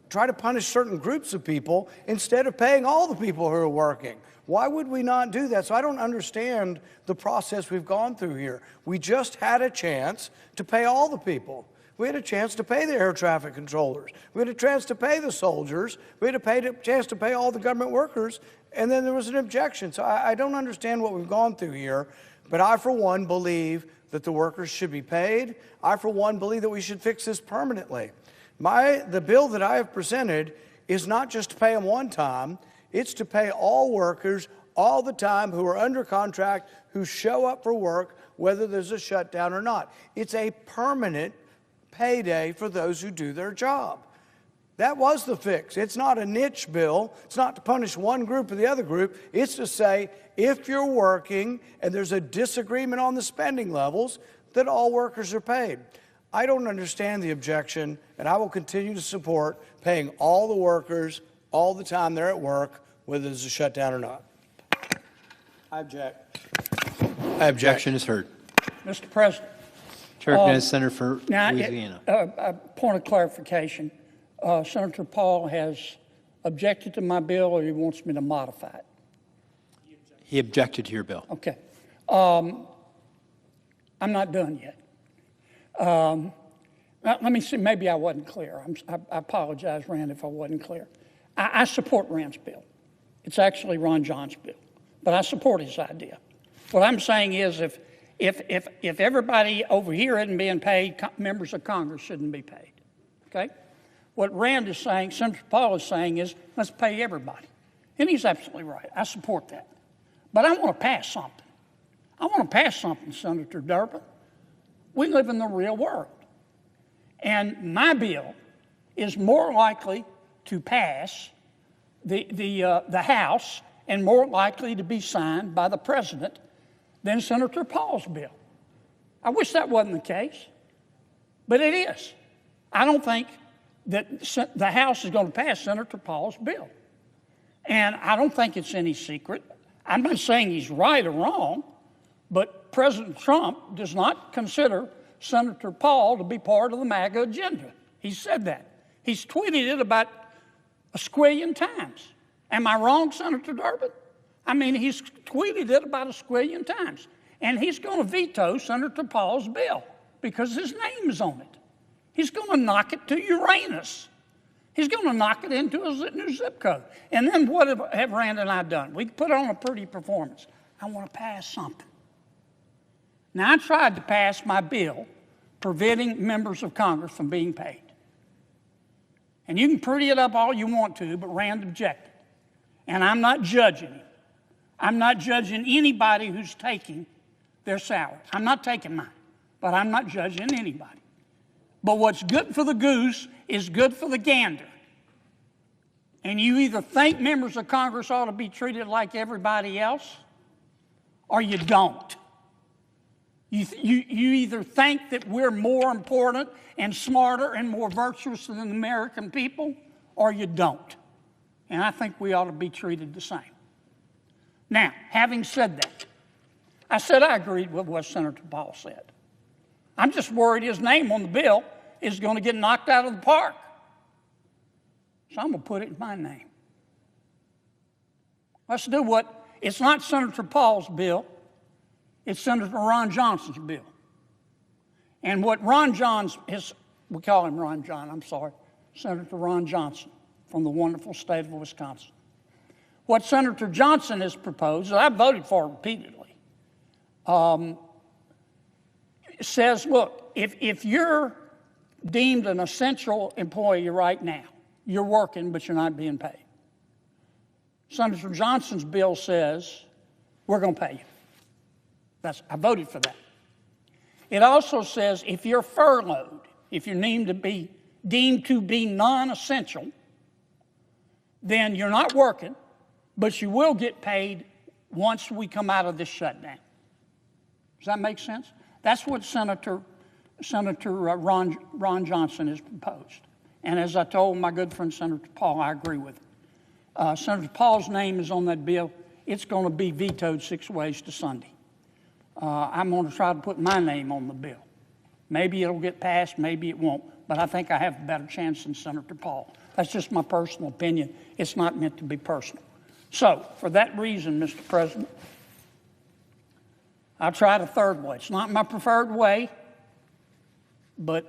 try to punish certain groups of people instead of paying all the people who are working? Why would we not do that? So I don't understand the process we've gone through here. We just had a chance to pay all the people. We had a chance to pay the air traffic controllers. We had a chance to pay the soldiers. We had a chance to pay all the government workers. And then there was an objection. So I don't understand what we've gone through here. But I, for one, believe that the workers should be paid. I, for one, believe that we should fix this permanently. The bill that I have presented is not just to pay them one time. It's to pay all workers all the time who are under contract, who show up for work, whether there's a shutdown or not. It's a permanent payday for those who do their job. That was the fix. It's not a niche bill. It's not to punish one group or the other group. It's to say, if you're working and there's a disagreement on the spending levels, that all workers are paid. I don't understand the objection, and I will continue to support paying all the workers all the time they're at work, whether there's a shutdown or not. I object. Objection is heard. Mr. President. Chair recognizes the senator for Now, Louisiana. a point of clarification. Senator Paul has objected to my bill, or he wants me to modify it? He objected to your bill. Okay. I'm not done yet. Let me see, maybe I wasn't clear. I apologize, Rand, if I wasn't clear. I support Rand's bill. It's actually Ron John's bill, but I support his idea. What I'm saying is if everybody over here isn't being paid, members of Congress shouldn't be paid, okay? What Rand is saying, Senator Paul is saying is, let's pay everybody. And he's absolutely right. I support that. But I want to pass something. I want to pass something, Senator Durbin. We live in the real world. And my bill is more likely to pass the House and more likely to be signed by the President than Senator Paul's bill. I wish that wasn't the case, but it is. I don't think that the House is going to pass Senator Paul's bill. And I don't think it's any secret. I'm not saying he's right or wrong, but President Trump does not consider Senator Paul to be part of the MAGA agenda. He said that. He's tweeted it about a squillion times. Am I wrong, Senator Durbin? I mean, he's tweeted it about a squillion times. And he's going to veto Senator Paul's bill because his name is on it. He's going to knock it to Uranus. He's going to knock it into a new zip code. And then what have Rand and I done? We put on a pretty performance. I want to pass something. Now, I tried to pass my bill preventing members of Congress from being paid. And you can pretty it up all you want to, but Rand objected. And I'm not judging him. I'm not judging anybody who's taking their salary. I'm not taking mine, but I'm not judging anybody. But what's good for the goose is good for the gander. And you either think members of Congress ought to be treated like everybody else, or you don't. You either think that we're more important and smarter and more virtuous than the American people, or you don't. And I think we ought to be treated the same. Now, having said that, I said I agreed with what Senator Paul said. I'm just worried his name on the bill is going to get knocked out of the park. So I'm going to put it in my name. Let's do what, it's not Senator Paul's bill, it's Senator Ron Johnson's bill. And what Ron John's, we call him Ron John, I'm sorry, Senator Ron Johnson from the wonderful state of Wisconsin. What Senator Johnson has proposed, and I voted for repeatedly, says, look, if you're deemed an essential employee right now, you're working, but you're not being paid. Senator Johnson's bill says, we're going to pay you. I voted for that. It also says if you're furloughed, if you're deemed to be non-essential, then you're not working, but you will get paid once we come out of this shutdown. Does that make sense? That's what Senator Ron Johnson has proposed. And as I told my good friend Senator Paul, I agree with him. Senator Paul's name is on that bill. It's going to be vetoed 6 ways to Sunday. I'm going to try to put my name on the bill. Maybe it'll get passed, maybe it won't, but I think I have a better chance than Senator Paul. That's just my personal opinion. It's not meant to be personal. So, for that reason, Mr. President, I'll try the third way. It's not my preferred way, but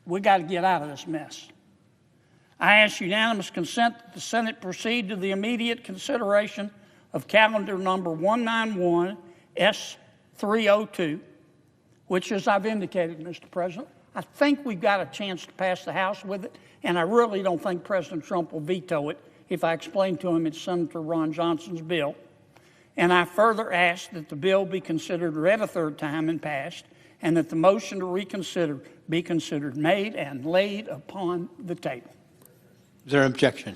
we got to get out of this mess. I ask unanimous consent that the Senate proceed to the immediate consideration of calendar number 191 S302, which, as I've indicated, Mr. President, I think we've got a chance to pass the House with it, and I really don't think President Trump will veto it if I explain to him it's Senator Ron Johnson's bill. And I further ask that the bill be considered read a third time and passed, and that the motion to reconsider be considered made and laid upon the table. Is there an objection?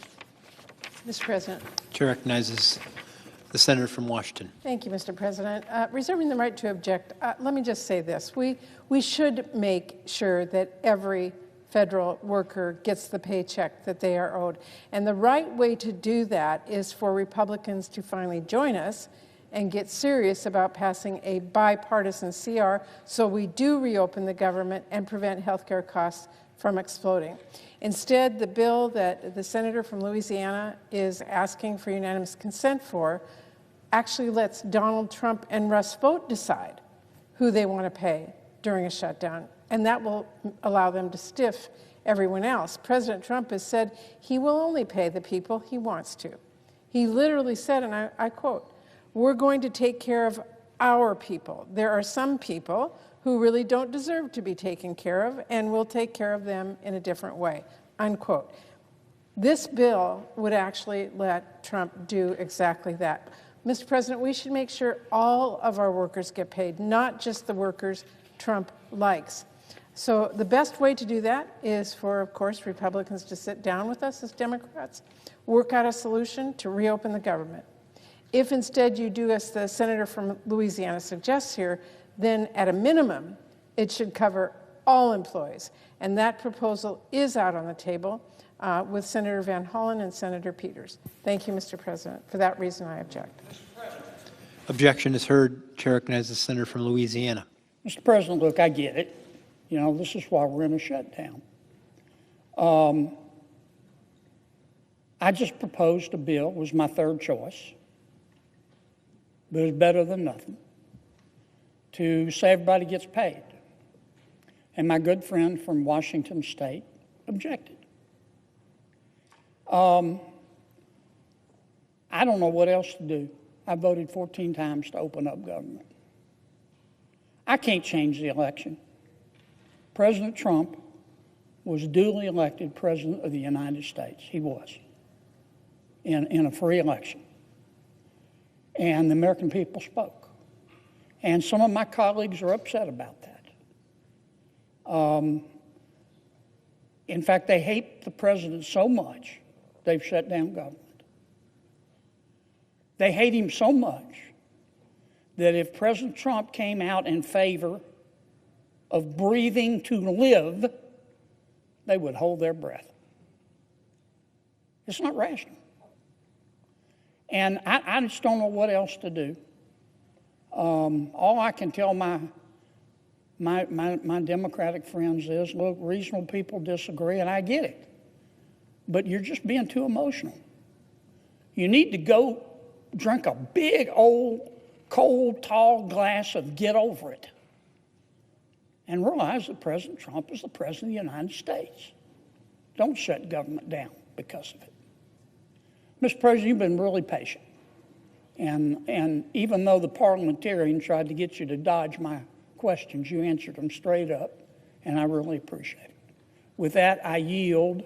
Mr. President. Chair recognizes the senator from Washington. Thank you, Mr. President. Reserving the right to object, let me just say this. We should make sure that every federal worker gets the paycheck that they are owed. And the right way to do that is for Republicans to finally join us and get serious about passing a bipartisan CR so we do reopen the government and prevent health care costs from exploding. Instead, the bill that the senator from Louisiana is asking for unanimous consent for actually lets Donald Trump and Russ Vought decide who they want to pay during a shutdown, and that will allow them to stiff everyone else. President Trump has said he will only pay the people he wants to. He literally said, and I quote, "We're going to take care of our people. There are some people who really don't deserve to be taken care of, and we'll take care of them in a different way," unquote. This bill would actually let Trump do exactly that. Mr. President, we should make sure all of our workers get paid, not just the workers Trump likes. So the best way to do that is for, of course, Republicans to sit down with us as Democrats, work out a solution to reopen the government. If instead you do as the senator from Louisiana suggests here, then at a minimum, it should cover all employees. And that proposal is out on the table with Senator Van Hollen and Senator Peters. Thank you, Mr. President. For that reason, I object. Objection is heard. Chair recognizes the senator from Louisiana. Mr. President, look, I get it. You know, this is why we're in a shutdown. I just proposed a bill, was my third choice, but it's better than nothing, to say everybody gets paid. And my good friend from Washington State objected. I don't know what else to do. I voted 14 times to open up government. I can't change the election. President Trump was duly elected President of the United States. He was, in a free election. And the American people spoke. And some of my colleagues are upset about that. In fact, they hate the president so much, they've shut down government. They hate him so much that if President Trump came out in favor of breathing to live, they would hold their breath. It's not rational. And I just don't know what else to do. All I can tell my Democratic friends is, look, reasonable people disagree, and I get it. But you're just being too emotional. You need to go drink a big, old, cold, tall glass of get over it and realize that President Trump is the President of the United States. Don't shut government down because of it. Mr. President, you've been really patient. And even though the parliamentarian tried to get you to dodge my questions, you answered them straight up, and I really appreciate it. With that, I yield.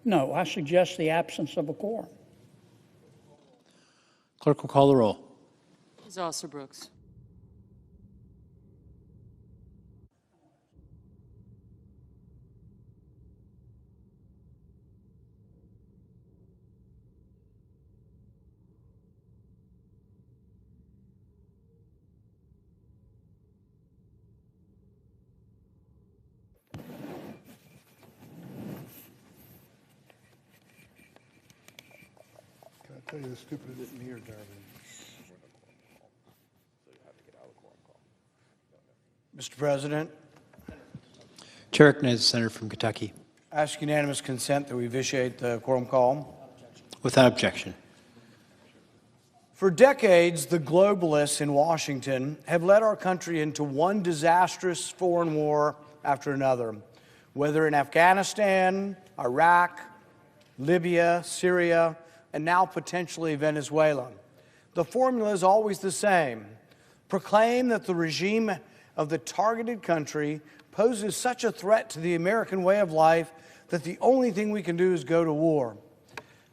No, I suggest the absence of a quorum. Clerk will call the roll. Ms. Alston-Brooks. Can I tell you the stupidest thing here, Darby? Mr. President, Chair recognizes the senator from Kentucky. I ask unanimous consent that we vitiate the quorum call. Without objection. For decades, the globalists in Washington have led our country into one disastrous foreign war after another, whether in Afghanistan, Iraq, Libya, Syria, and now potentially Venezuela. The formula is always the same. Proclaim that the regime of the targeted country poses such a threat to the American way of life that the only thing we can do is go to war.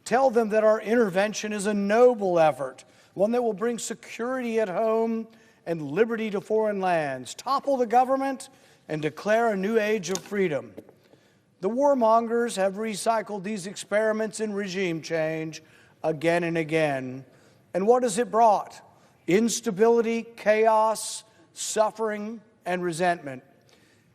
Tell them that our intervention is a noble effort, one that will bring security at home and liberty to foreign lands, topple the government, and declare a new age of freedom. The warmongers have recycled these experiments in regime change again and again. And what has it brought? Instability, chaos, suffering, and resentment.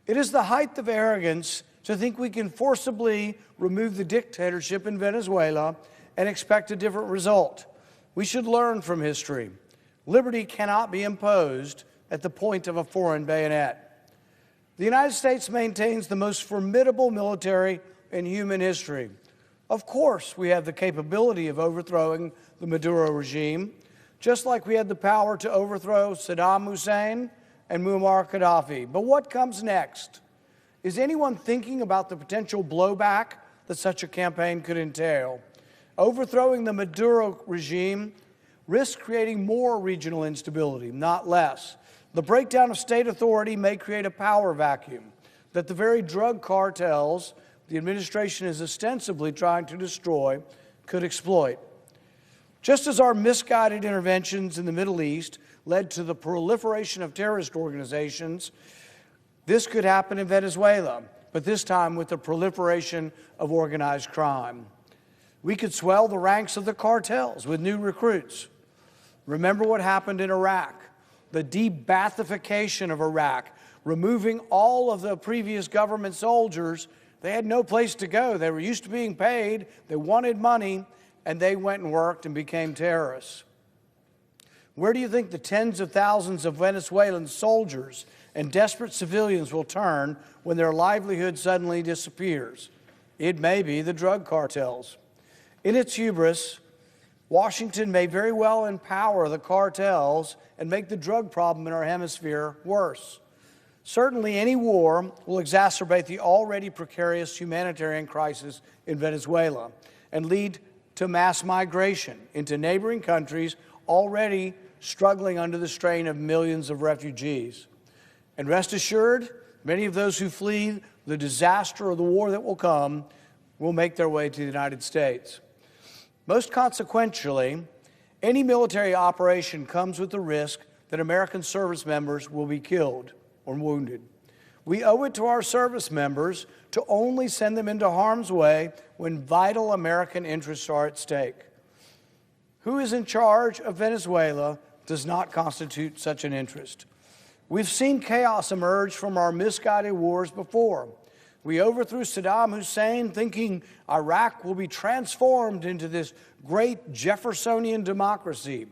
It is the height of arrogance to think we can forcibly remove the dictatorship in Venezuela and expect a different result. We should learn from history. Liberty cannot be imposed at the point of a foreign bayonet. The United States maintains the most formidable military in human history. Of course, we have the capability of overthrowing the Maduro regime, just like we had the power to overthrow Saddam Hussein and Muammar Gaddafi. But what comes next? Is anyone thinking about the potential blowback that such a campaign could entail? Overthrowing the Maduro regime risks creating more regional instability, not less. The breakdown of state authority may create a power vacuum that the very drug cartels the administration is ostensibly trying to destroy could exploit. Just as our misguided interventions in the Middle East led to the proliferation of terrorist organizations, this could happen in Venezuela, but this time with the proliferation of organized crime. We could swell the ranks of the cartels with new recruits. Remember what happened in Iraq, the de-Baathification of Iraq, removing all of the previous government soldiers. They had no place to go. They were used to being paid, they wanted money, and they went and worked and became terrorists. Where do you think the tens of thousands of Venezuelan soldiers and desperate civilians will turn when their livelihood suddenly disappears? It may be the drug cartels. In its hubris, Washington may very well empower the cartels and make the drug problem in our hemisphere worse. Certainly, any war will exacerbate the already precarious humanitarian crisis in Venezuela and lead to mass migration into neighboring countries already struggling under the strain of millions of refugees. And rest assured, many of those who flee the disaster or the war that will come will make their way to the United States. Most consequentially, any military operation comes with the risk that American service members will be killed or wounded. We owe it to our service members to only send them into harm's way when vital American interests are at stake. Who is in charge of Venezuela does not constitute such an interest. We've seen chaos emerge from our misguided wars before. We overthrew Saddam Hussein thinking Iraq will be transformed into this great Jeffersonian democracy.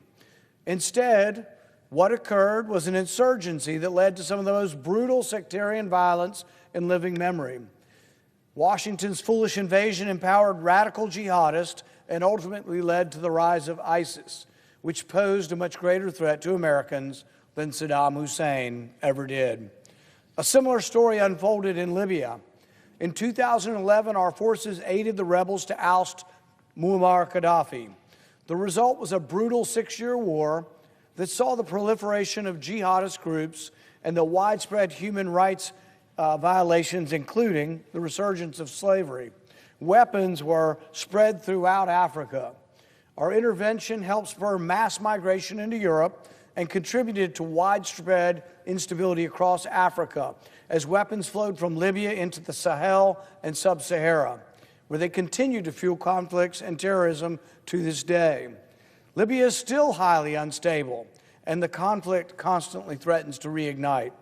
Instead, what occurred was an insurgency that led to some of the most brutal sectarian violence in living memory. Washington's foolish invasion empowered radical jihadists and ultimately led to the rise of ISIS, which posed a much greater threat to Americans than Saddam Hussein ever did. A similar story unfolded in Libya. In 2011, our forces aided the rebels to oust Muammar Gaddafi. The result was a brutal 6-year war that saw the proliferation of jihadist groups and the widespread human rights violations, including the resurgence of slavery. Weapons were spread throughout Africa. Our intervention helped spur mass migration into Europe and contributed to widespread instability across Africa as weapons flowed from Libya into the Sahel and Sub-Sahara, where they continue to fuel conflicts and terrorism to this day. Libya is still highly unstable, and the conflict constantly threatens to reignite.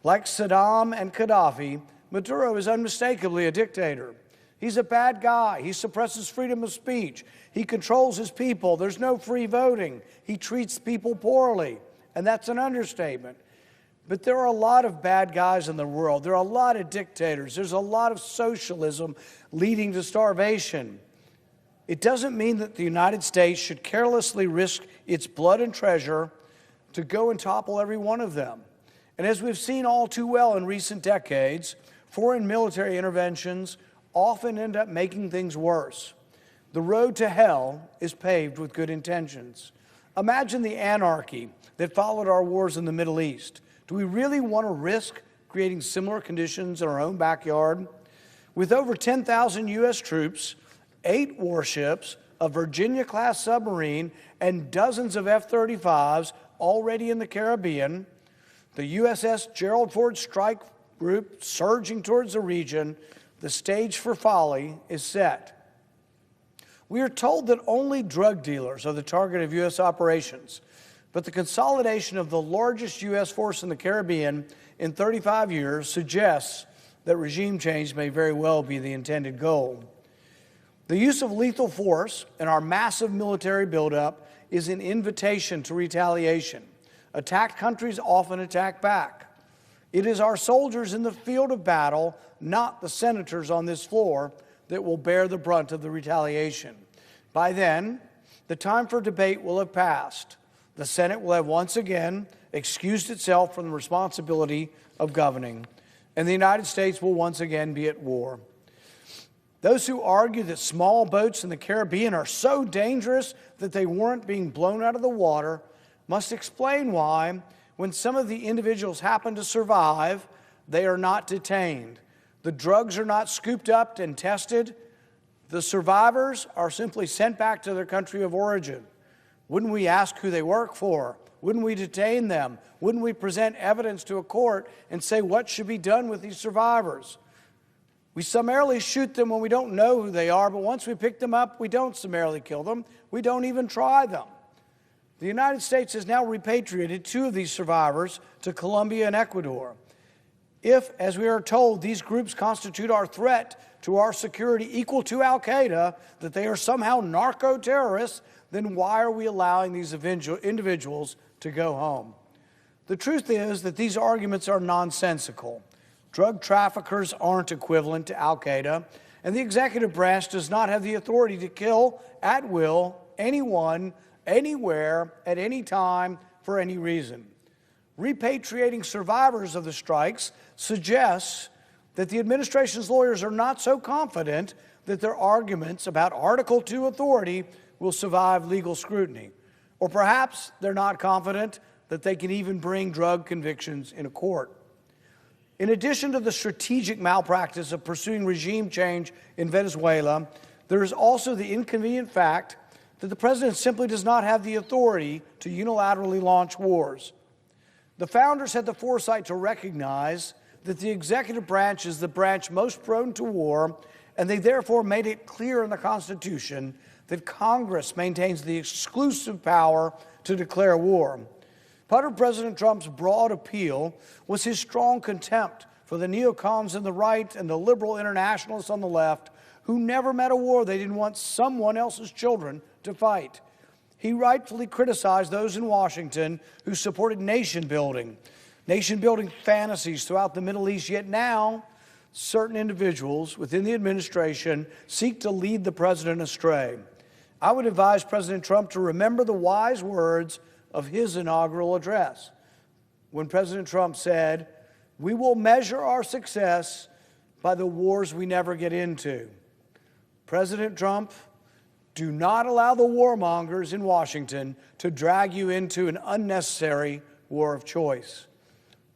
Like Saddam and Gaddafi, Maduro is unmistakably a dictator. He's a bad guy. He suppresses freedom of speech. He controls his people. There's no free voting. He treats people poorly, and that's an understatement. But there are a lot of bad guys in the world. There are a lot of dictators. There's a lot of socialism leading to starvation. It doesn't mean that the United States should carelessly risk its blood and treasure to go and topple every one of them. And as we've seen all too well in recent decades, foreign military interventions often end up making things worse. The road to hell is paved with good intentions. Imagine the anarchy that followed our wars in the Middle East. Do we really want to risk creating similar conditions in our own backyard? With over 10,000 U.S. troops, 8 warships, a Virginia-class submarine, and dozens of F-35s already in the Caribbean, the USS Gerald Ford Strike Group surging towards the region, the stage for folly is set. We are told that only drug dealers are the target of U.S. operations, but the consolidation of the largest U.S. force in the Caribbean in 35 years suggests that regime change may very well be the intended goal. The use of lethal force and our massive military buildup is an invitation to retaliation. Attacked countries often attack back. It is our soldiers in the field of battle, not the senators on this floor, that will bear the brunt of the retaliation. By then, the time for debate will have passed. The Senate will have once again excused itself from the responsibility of governing, and the United States will once again be at war. Those who argue that small boats in the Caribbean are so dangerous that they warrant being blown out of the water must explain why, when some of the individuals happen to survive, they are not detained. The drugs are not scooped up and tested. The survivors are simply sent back to their country of origin. Wouldn't we ask who they work for? Wouldn't we detain them? Wouldn't we present evidence to a court and say what should be done with these survivors? We summarily shoot them when we don't know who they are, but once we pick them up, we don't summarily kill them. We don't even try them. The United States has now repatriated 2 of these survivors to Colombia and Ecuador. If, as we are told, these groups constitute our threat to our security equal to al-Qaeda, that they are somehow narco-terrorists, then why are we allowing these individuals to go home? The truth is that these arguments are nonsensical. Drug traffickers aren't equivalent to al-Qaeda, and the executive branch does not have the authority to kill at will anyone, anywhere, at any time, for any reason. Repatriating survivors of the strikes suggests that the administration's lawyers are not so confident that their arguments about Article 2 authority will survive legal scrutiny. Or perhaps they're not confident that they can even bring drug convictions in a court. In addition to the strategic malpractice of pursuing regime change in Venezuela, there is also the inconvenient fact that the president simply does not have the authority to unilaterally launch wars. The founders had the foresight to recognize that the executive branch is the branch most prone to war, and they therefore made it clear in the Constitution that Congress maintains the exclusive power to declare war. Part of President Trump's broad appeal was his strong contempt for the neocons on the right and the liberal internationalists on the left who never met a war they didn't want someone else's children to fight. He rightfully criticized those in Washington who supported nation-building fantasies throughout the Middle East, yet now certain individuals within the administration seek to lead the president astray. I would advise President Trump to remember the wise words of his inaugural address, when President Trump said, "We will measure our success by the wars we never get into." President Trump, Do not allow the warmongers in Washington to drag you into an unnecessary war of choice.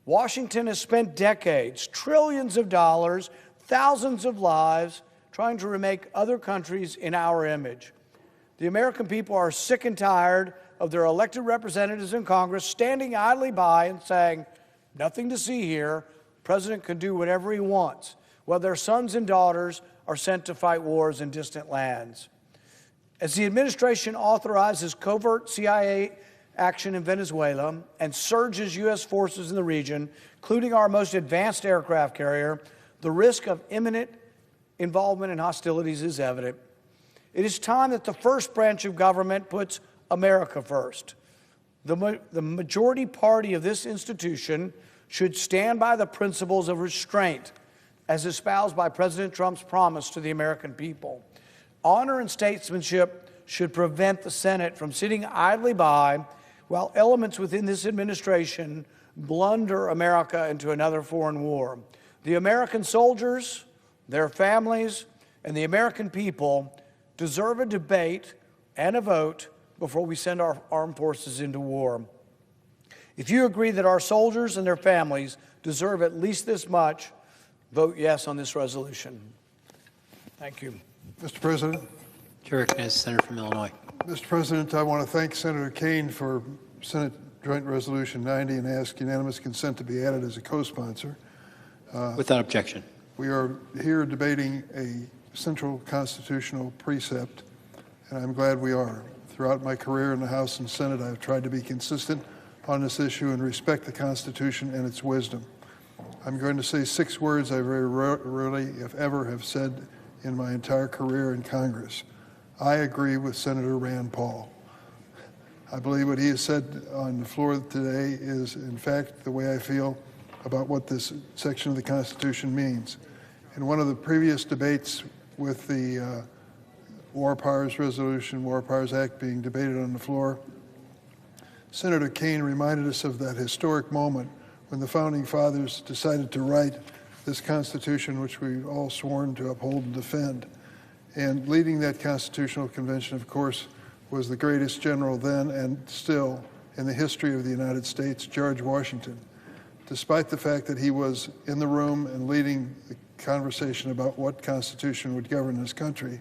Washington has spent decades, trillions of dollars, thousands of lives trying to remake other countries in our image. The American people are sick and tired of their elected representatives in Congress standing idly by and saying, nothing to see here, the president can do whatever he wants, while their sons and daughters are sent to fight wars in distant lands. As the administration authorizes covert CIA action in Venezuela and surges U.S. forces in the region, including our most advanced aircraft carrier, the risk of imminent involvement in hostilities is evident. It is time that the first branch of government puts America first. The majority party of this institution should stand by the principles of restraint as espoused by President Trump's promise to the American people. Honor and statesmanship should prevent the Senate from sitting idly by while elements within this administration blunder America into another foreign war. The American soldiers, their families, and the American people deserve a debate and a vote before we send our armed forces into war. If you agree that our soldiers and their families deserve at least this much, vote yes on this resolution. Thank you. Mr. President. Chair recognizes the senator from Illinois. Mr. President, I want to thank Senator Kane for Senate Joint Resolution 90 and ask unanimous consent to be added as a co-sponsor. Without objection. We are here debating a central constitutional precept, and I'm glad we are. Throughout my career in the House and Senate, I've tried to be consistent on this issue and respect the Constitution and its wisdom. I'm going to say 6 words I very rarely, if ever, have said in my entire career in Congress. I agree with Senator Rand Paul. I believe what he has said on the floor today is, in fact, the way I feel about what this section of the Constitution means. In one of the previous debates with the War Powers Resolution, War Powers Act being debated on the floor, Senator Kane reminded us of that historic moment when the Founding Fathers decided to write this Constitution, which we've all sworn to uphold and defend. And leading that Constitutional Convention, of course, was the greatest general then and still in the history of the United States, George Washington. Despite the fact that he was in the room and leading the conversation about what Constitution would govern this country,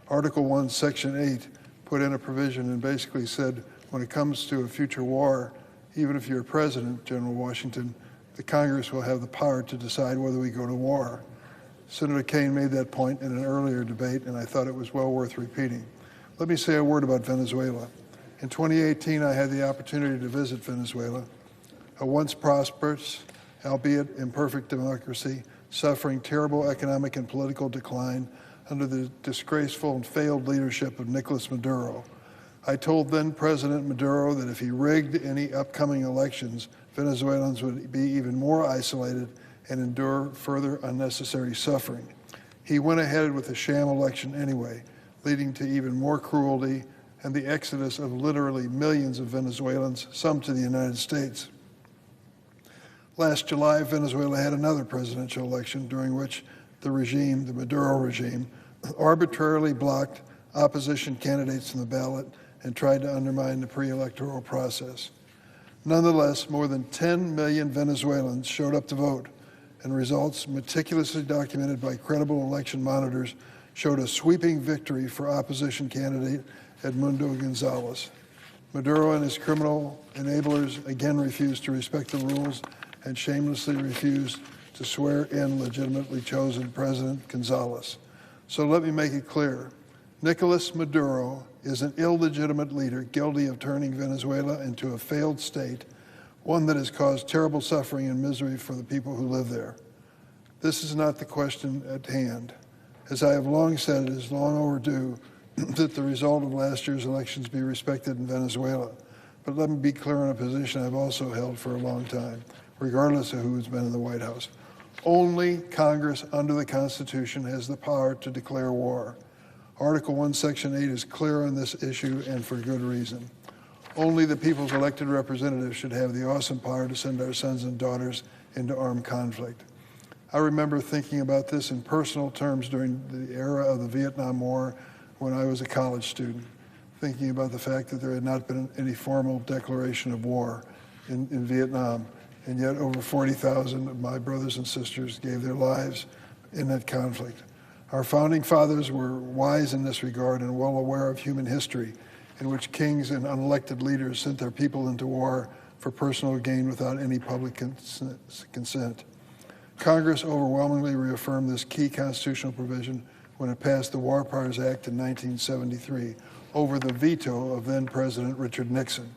Article 1, Section 8 put in a provision and basically said, when it comes to a future war, even if you're president, General Washington, the Congress will have the power to decide whether we go to war. Senator Kane made that point in an earlier debate, and I thought it was well worth repeating. Let me say a word about Venezuela. In 2018, I had the opportunity to visit Venezuela, a once prosperous, albeit imperfect democracy, suffering terrible economic and political decline under the disgraceful and failed leadership of Nicolas Maduro. I told then President Maduro that if he rigged any upcoming elections, Venezuelans would be even more isolated and endure further unnecessary suffering. He went ahead with a sham election anyway, leading to even more cruelty and the exodus of literally millions of Venezuelans, some to the United States. Last July, Venezuela had another presidential election during which the regime, the Maduro regime, arbitrarily blocked opposition candidates from the ballot and tried to undermine the pre-electoral process. Nonetheless, more than 10 million Venezuelans showed up to vote, and results meticulously documented by credible election monitors showed a sweeping victory for opposition candidate Edmundo Gonzalez. Maduro and his criminal enablers again refused to respect the rules and shamelessly refused to swear in legitimately chosen President Gonzalez. So let me make it clear. Nicolas Maduro is an illegitimate leader guilty of turning Venezuela into a failed state, one that has caused terrible suffering and misery for the people who live there. This is not the question at hand. As I have long said, it is long overdue that the result of last year's elections be respected in Venezuela. But let me be clear on a position I've also held for a long time, regardless of who's been in the White House. Only Congress under the Constitution has the power to declare war. Article 1, Section 8 is clear on this issue, and for good reason. Only the people's elected representatives should have the awesome power to send our sons and daughters into armed conflict. I remember thinking about this in personal terms during the era of the Vietnam War, when I was a college student, thinking about the fact that there had not been any formal declaration of war in Vietnam, and yet over 40,000 of my brothers and sisters gave their lives in that conflict. Our founding fathers were wise in this regard and well aware of human history, in which kings and unelected leaders sent their people into war for personal gain without any public consent. Congress overwhelmingly reaffirmed this key constitutional provision when it passed the War Powers Act in 1973 over the veto of then-President Richard Nixon.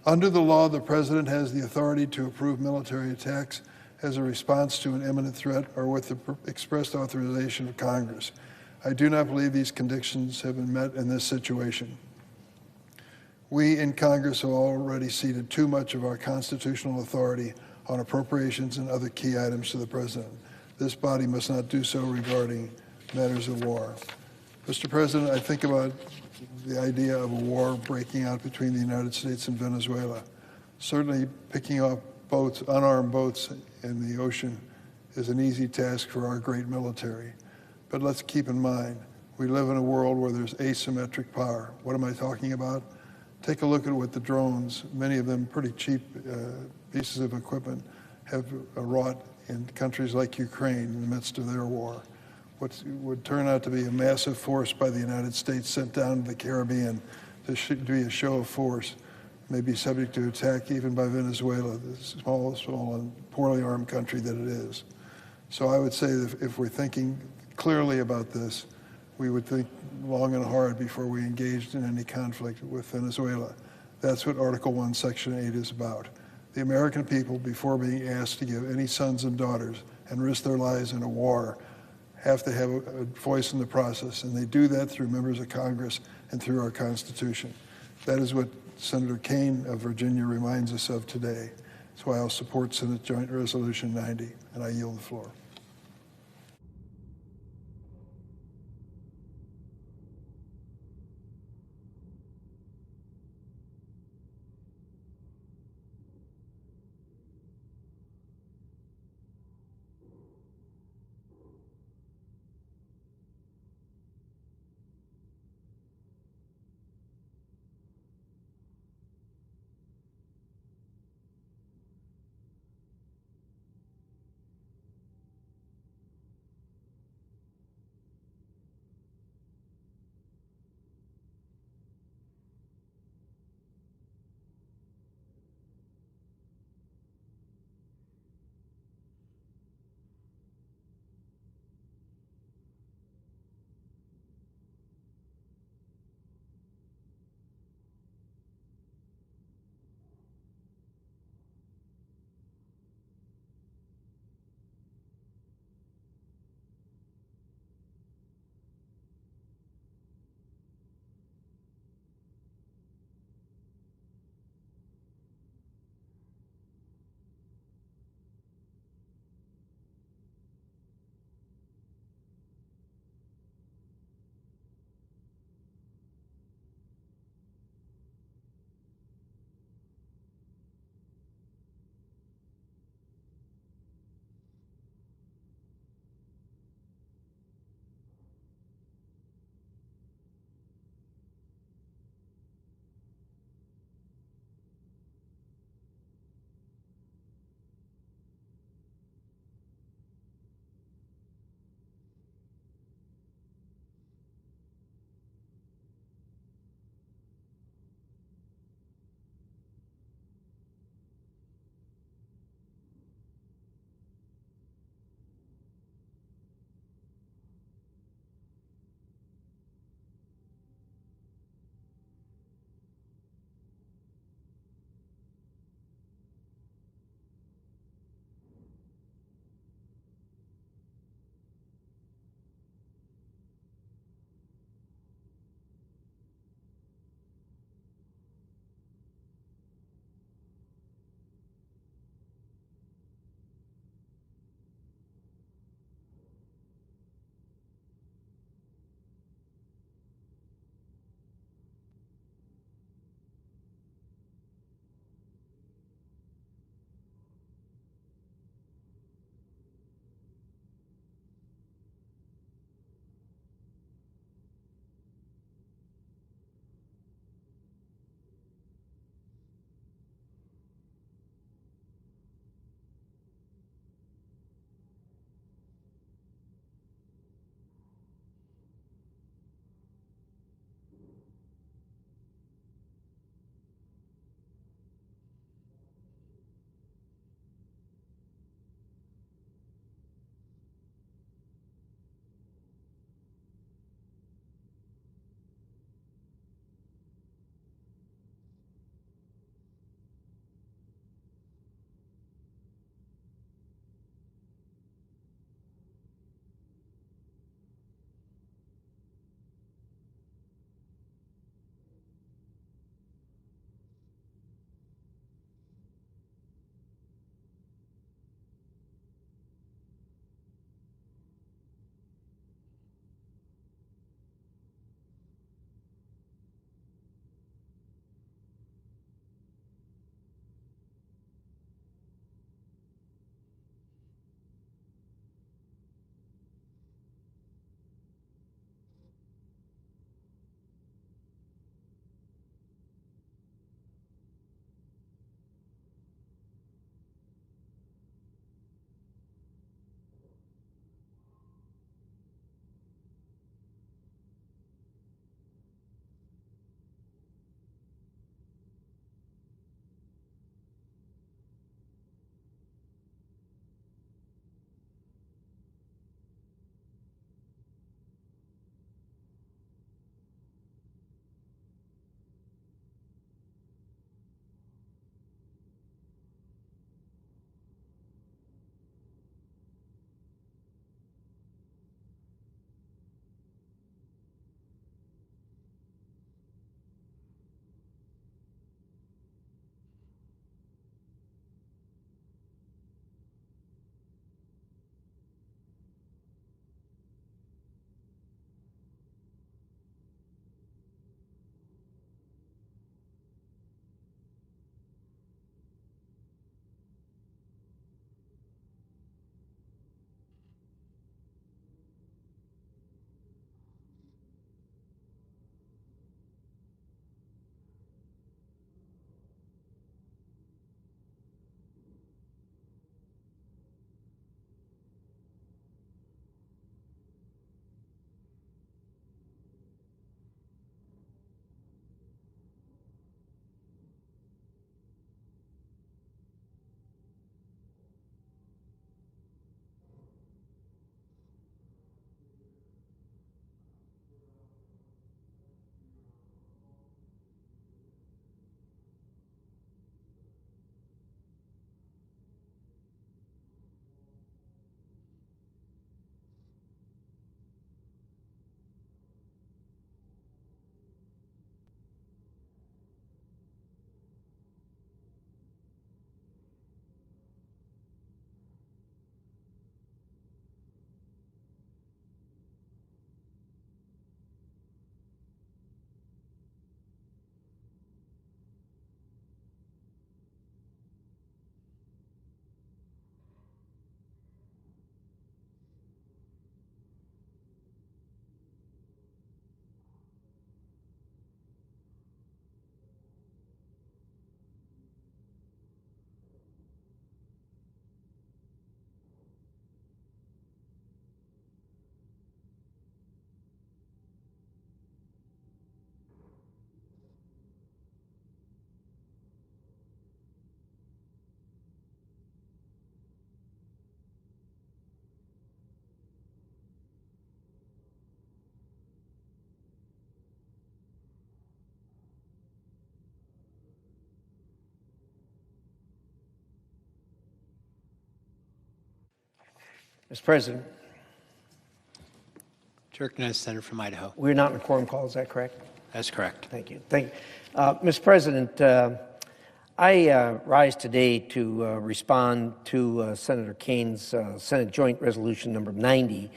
Under the law, the President has the authority to approve military attacks as a response to an imminent threat or with the expressed authorization of Congress. I do not believe these conditions have been met in this situation. We in Congress have already ceded too much of our constitutional authority on appropriations and other key items to the President. This body must not do so regarding matters of war. Mr. President, I think about the idea of a war breaking out between the United States and Venezuela. Certainly picking up boats, unarmed boats in the ocean is an easy task for our great military. But let's keep in mind, we live in a world where there's asymmetric power. What am I talking about? Take a look at what the drones, many of them pretty cheap pieces of equipment, have wrought in countries like Ukraine in the midst of their war. What would turn out to be a massive force by the United States sent down to the Caribbean to be a show of force may be subject to attack even by Venezuela, the small and poorly armed country that it is. So I would say that if we're thinking clearly about this, we would think long and hard before we engaged in any conflict with Venezuela. That's what Article 1, Section 8 is about. The American people, before being asked to give any sons and daughters and risk their lives in a war, have to have a voice in the process, and they do that through members of Congress and through our Constitution. That is what Senator Kaine of Virginia reminds us of today. That's why I'll support Senate Joint Resolution 90, and I yield the floor. Mr. President, To recognize the senator from Idaho. we're not in a quorum call, is that correct? That's correct. Thank you. Thank you. Mr. President, I rise today to respond to Senator Kane's Senate Joint Resolution number 90.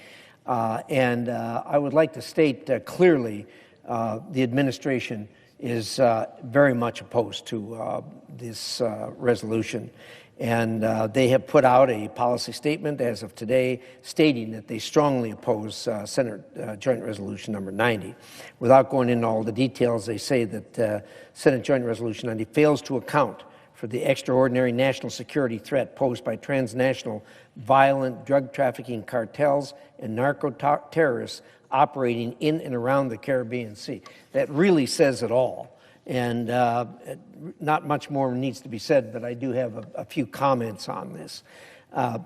I would like to state clearly the administration is very much opposed to this resolution. And they have put out a policy statement as of today stating that they strongly oppose Senate Joint Resolution number 90. Without going into all the details, they say that Senate Joint Resolution 90 fails to account for the extraordinary national security threat posed by transnational violent drug trafficking cartels and narco-terrorists operating in and around the Caribbean Sea. That really says it all. And not much more needs to be said, but I do have a few comments on this.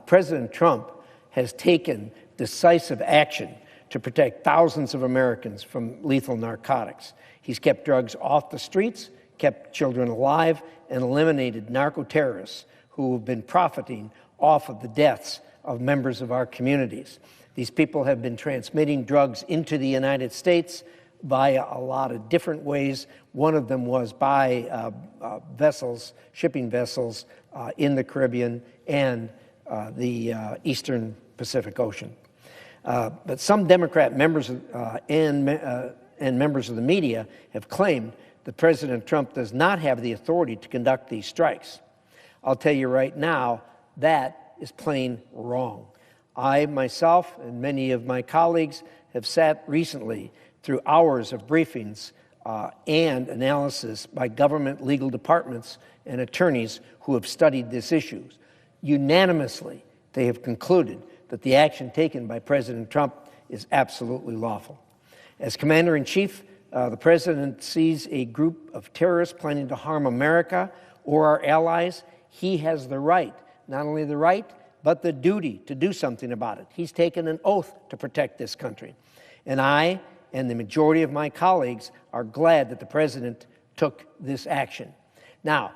President Trump has taken decisive action to protect thousands of Americans from lethal narcotics. He's kept drugs off the streets, kept children alive, and eliminated narco-terrorists who have been profiting off of the deaths of members of our communities. These people have been transmitting drugs into the United States via a lot of different ways. One of them was by vessels, shipping vessels in the Caribbean and the Eastern Pacific Ocean. But some Democrat members and members of the media have claimed that President Trump does not have the authority to conduct these strikes. I'll tell you right now, that is plain wrong. I myself and many of my colleagues have sat recently through hours of briefings and analysis by government legal departments and attorneys who have studied this issue. Unanimously, they have concluded that the action taken by President Trump is absolutely lawful. As Commander-in-Chief, the President sees a group of terrorists planning to harm America or our allies. He has the right, not only the right, but the duty to do something about it. He's taken an oath to protect this country. And I and the majority of my colleagues are glad that the President took this action. Now,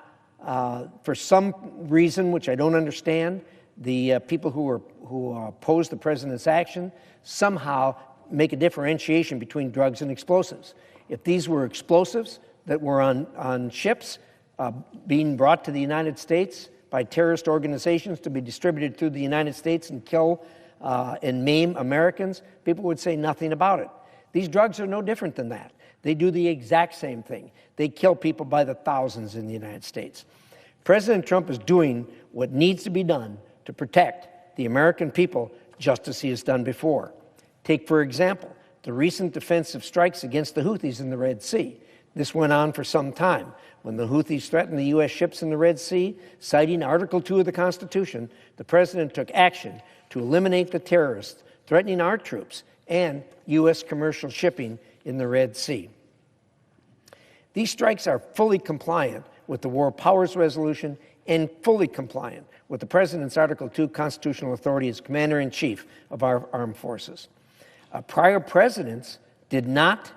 for some reason which I don't understand, the people who oppose the President's action somehow make a differentiation between drugs and explosives. If these were explosives that were on ships being brought to the United States by terrorist organizations to be distributed through the United States and kill and maim Americans, people would say nothing about it. These drugs are no different than that. They do the exact same thing. They kill people by the thousands in the United States. President Trump is doing what needs to be done to protect the American people, just as he has done before. Take, for example, the recent defensive strikes against the Houthis in the Red Sea. This went on for some time. When the Houthis threatened the U.S. ships in the Red Sea, citing Article 2 of the Constitution, the President took action to eliminate the terrorists threatening our troops and U.S. commercial shipping in the Red Sea. These strikes are fully compliant with the War Powers Resolution and fully compliant with the President's Article 2 constitutional authority as Commander-in-Chief of our armed forces. Prior presidents did not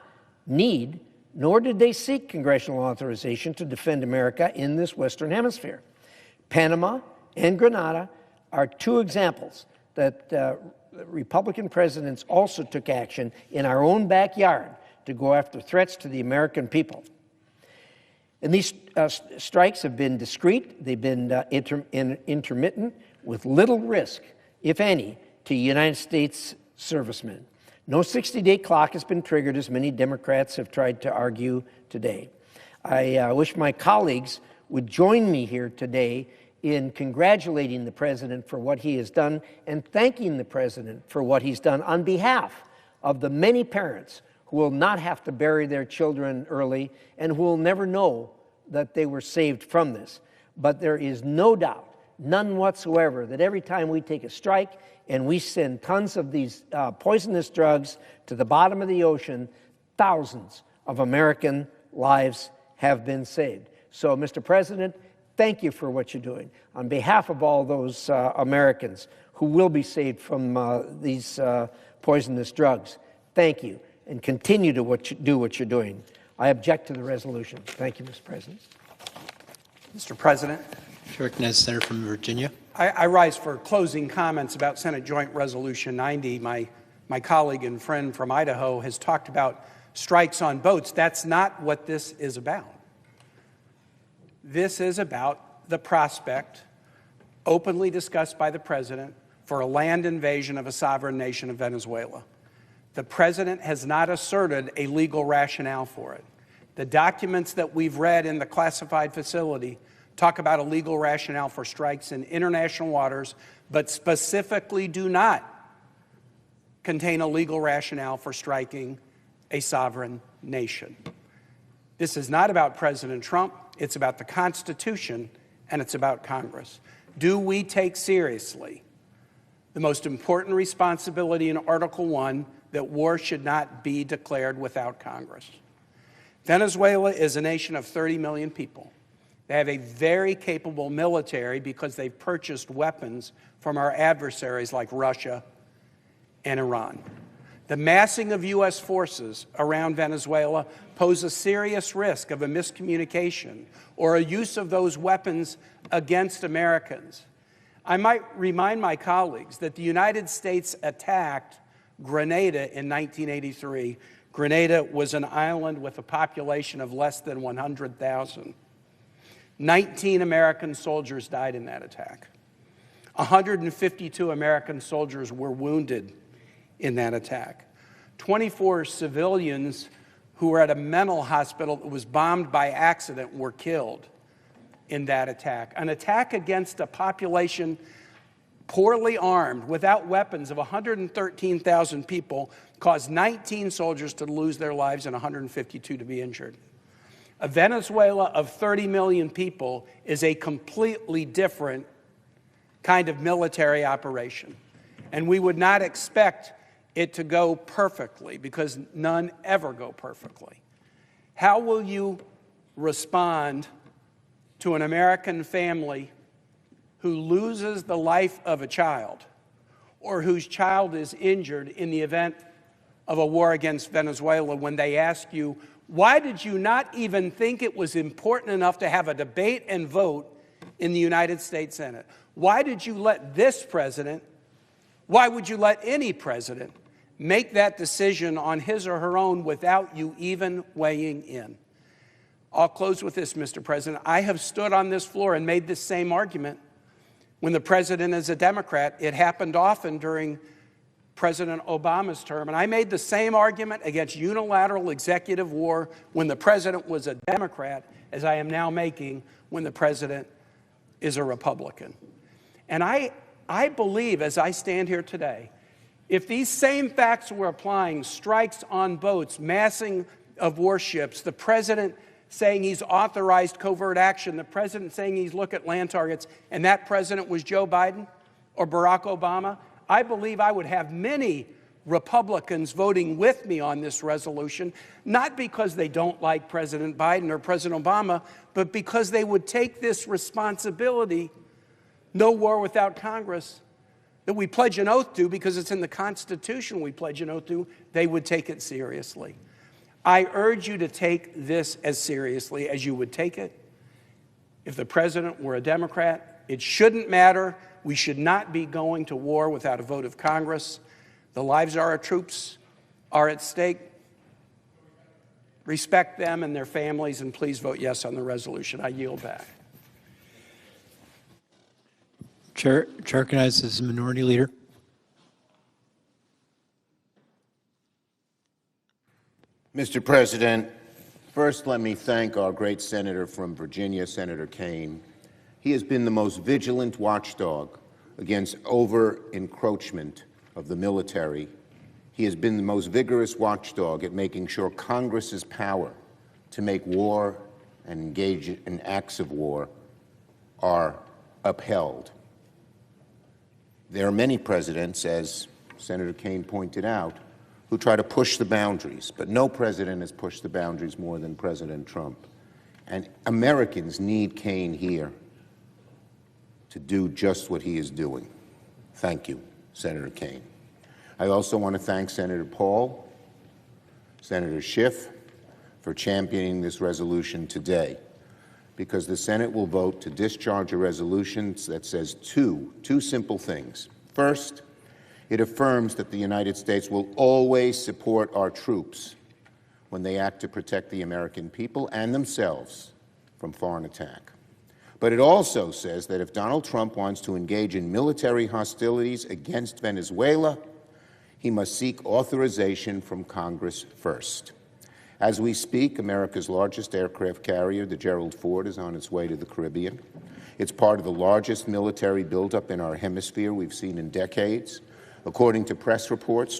need, nor did they seek congressional authorization to defend America in this Western Hemisphere. Panama and Grenada are two examples that Republican presidents also took action in our own backyard to go after threats to the American people. And these strikes have been discreet, they've been intermittent, with little risk, if any, to United States servicemen. No 60-day clock has been triggered, as many Democrats have tried to argue today. I wish my colleagues would join me here today in congratulating the President for what he has done and thanking the President for what he's done on behalf of the many parents who will not have to bury their children early and who will never know that they were saved from this. But there is no doubt, none whatsoever, that every time we take a strike and we send tons of these poisonous drugs to the bottom of the ocean, thousands of American lives have been saved. So, Mr. President, thank you for what you're doing. On behalf of all those Americans who will be saved from these poisonous drugs, thank you, and continue to do what you're doing. I object to the resolution. Thank you, Mr. President. Mr. President. To recognize the senator from Virginia. I rise for closing comments about Senate Joint Resolution 90. My colleague and friend from Idaho has talked about strikes on boats. That's not what this is about. This is about the prospect, openly discussed by the president, for a land invasion of a sovereign nation of Venezuela. The president has not asserted a legal rationale for it. The documents that we've read in the classified facility talk about a legal rationale for strikes in international waters, but specifically do not contain a legal rationale for striking a sovereign nation. This is not about President Trump. It's about the Constitution, and it's about Congress. Do we take seriously the most important responsibility in Article 1, that war should not be declared without Congress? Venezuela is a nation of 30 million people. They have a very capable military because they've purchased weapons from our adversaries like Russia and Iran. The massing of U.S. forces around Venezuela pose a serious risk of a miscommunication or a use of those weapons against Americans. I might remind my colleagues that the United States attacked Grenada in 1983. Grenada was an island with a population of less than 100,000. 19 American soldiers died in that attack. 152 American soldiers were wounded in that attack. 24 civilians who were at a mental hospital that was bombed by accident were killed in that attack. An attack against a population poorly armed, without weapons, of 113,000 people caused 19 soldiers to lose their lives and 152 to be injured. A Venezuela of 30 million people is a completely different kind of military operation. And we would not expect it to go perfectly, because none ever go perfectly. How will you respond to an American family who loses the life of a child, or whose child is injured in the event of a war against Venezuela, when they ask you, why did you not even think it was important enough to have a debate and vote in the United States Senate? Why did you let this president, why would you let any president make that decision on his or her own without you even weighing in? I'll close with this, Mr. President. I have stood on this floor and made this same argument when the president is a Democrat. It happened often during President Obama's term. And I made the same argument against unilateral executive war when the president was a Democrat as I am now making when the president is a Republican. And I believe, as I stand here today, if these same facts were applying, strikes on boats, massing of warships, the president saying he's authorized covert action, the president saying he's looked at land targets, and that president was Joe Biden or Barack Obama, I believe I would have many Republicans voting with me on this resolution, not because they don't like President Biden or President Obama, but because they would take this responsibility, no war without Congress, that we pledge an oath to, because it's in the Constitution we pledge an oath to, they would take it seriously. I urge you to take this as seriously as you would take it if the president were a Democrat. It shouldn't matter. We should not be going to war without a vote of Congress. The lives of our troops are at stake. Respect them and their families, and please vote yes on the resolution. I yield back. Chair recognizes the Minority Leader. Mr. President, first let me thank our great senator from Virginia, Senator Kaine. He has been the most vigilant watchdog against over-encroachment of the military. He has been the most vigorous watchdog at making sure Congress's power to make war and engage in acts of war are upheld. There are many presidents, as Senator Kaine pointed out, who try to push the boundaries, but no president has pushed the boundaries more than President Trump. And Americans need Kaine here to do just what he is doing. Thank you, Senator Kaine. I also want to thank Senator Paul, Senator Schiff, for championing this resolution today, because the Senate will vote to discharge a resolution that says two simple things. First, it affirms that the United States will always support our troops when they act to protect the American people and themselves from foreign attack. But it also says that if Donald Trump wants to engage in military hostilities against Venezuela, he must seek authorization from Congress first. As we speak, America's largest aircraft carrier, the Gerald Ford, is on its way to the Caribbean. It's part of the largest military buildup in our hemisphere we've seen in decades. According to press reports,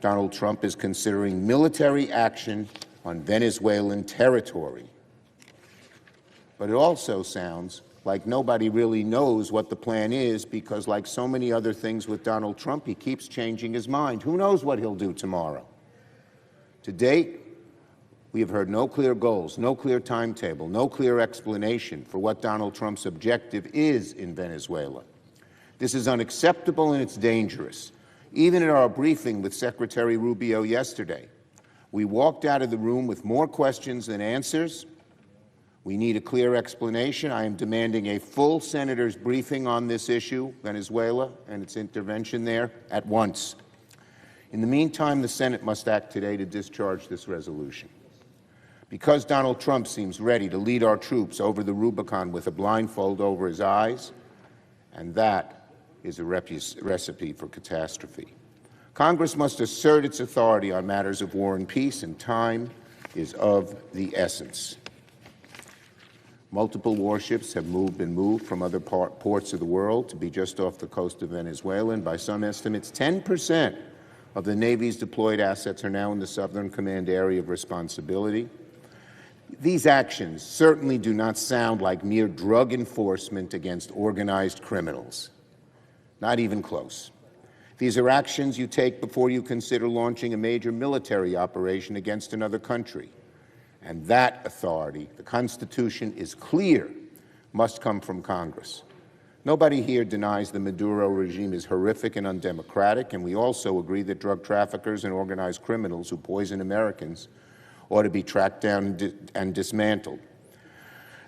Donald Trump is considering military action on Venezuelan territory. But it also sounds like nobody really knows what the plan is because, like so many other things with Donald Trump, he keeps changing his mind. Who knows what he'll do tomorrow? To date, we have heard no clear goals, no clear timetable, no clear explanation for what Donald Trump's objective is in Venezuela. This is unacceptable and it's dangerous. Even in our briefing with Secretary Rubio yesterday, we walked out of the room with more questions than answers. We need a clear explanation. I am demanding a full senator's briefing on this issue, Venezuela and its intervention there, at once. In the meantime, the Senate must act today to discharge this resolution. Because Donald Trump seems ready to lead our troops over the Rubicon with a blindfold over his eyes, and that is a recipe for catastrophe. Congress must assert its authority on matters of war and peace, and time is of the essence. Multiple warships have been moved from other ports of the world to be just off the coast of Venezuela, and by some estimates, 10% of the Navy's deployed assets are now in the Southern Command area of responsibility. These actions certainly do not sound like mere drug enforcement against organized criminals. Not even close. These are actions you take before you consider launching a major military operation against another country. And that authority, the Constitution is clear, must come from Congress. Nobody here denies the Maduro regime is horrific and undemocratic, and we also agree that drug traffickers and organized criminals who poison Americans ought to be tracked down and dismantled.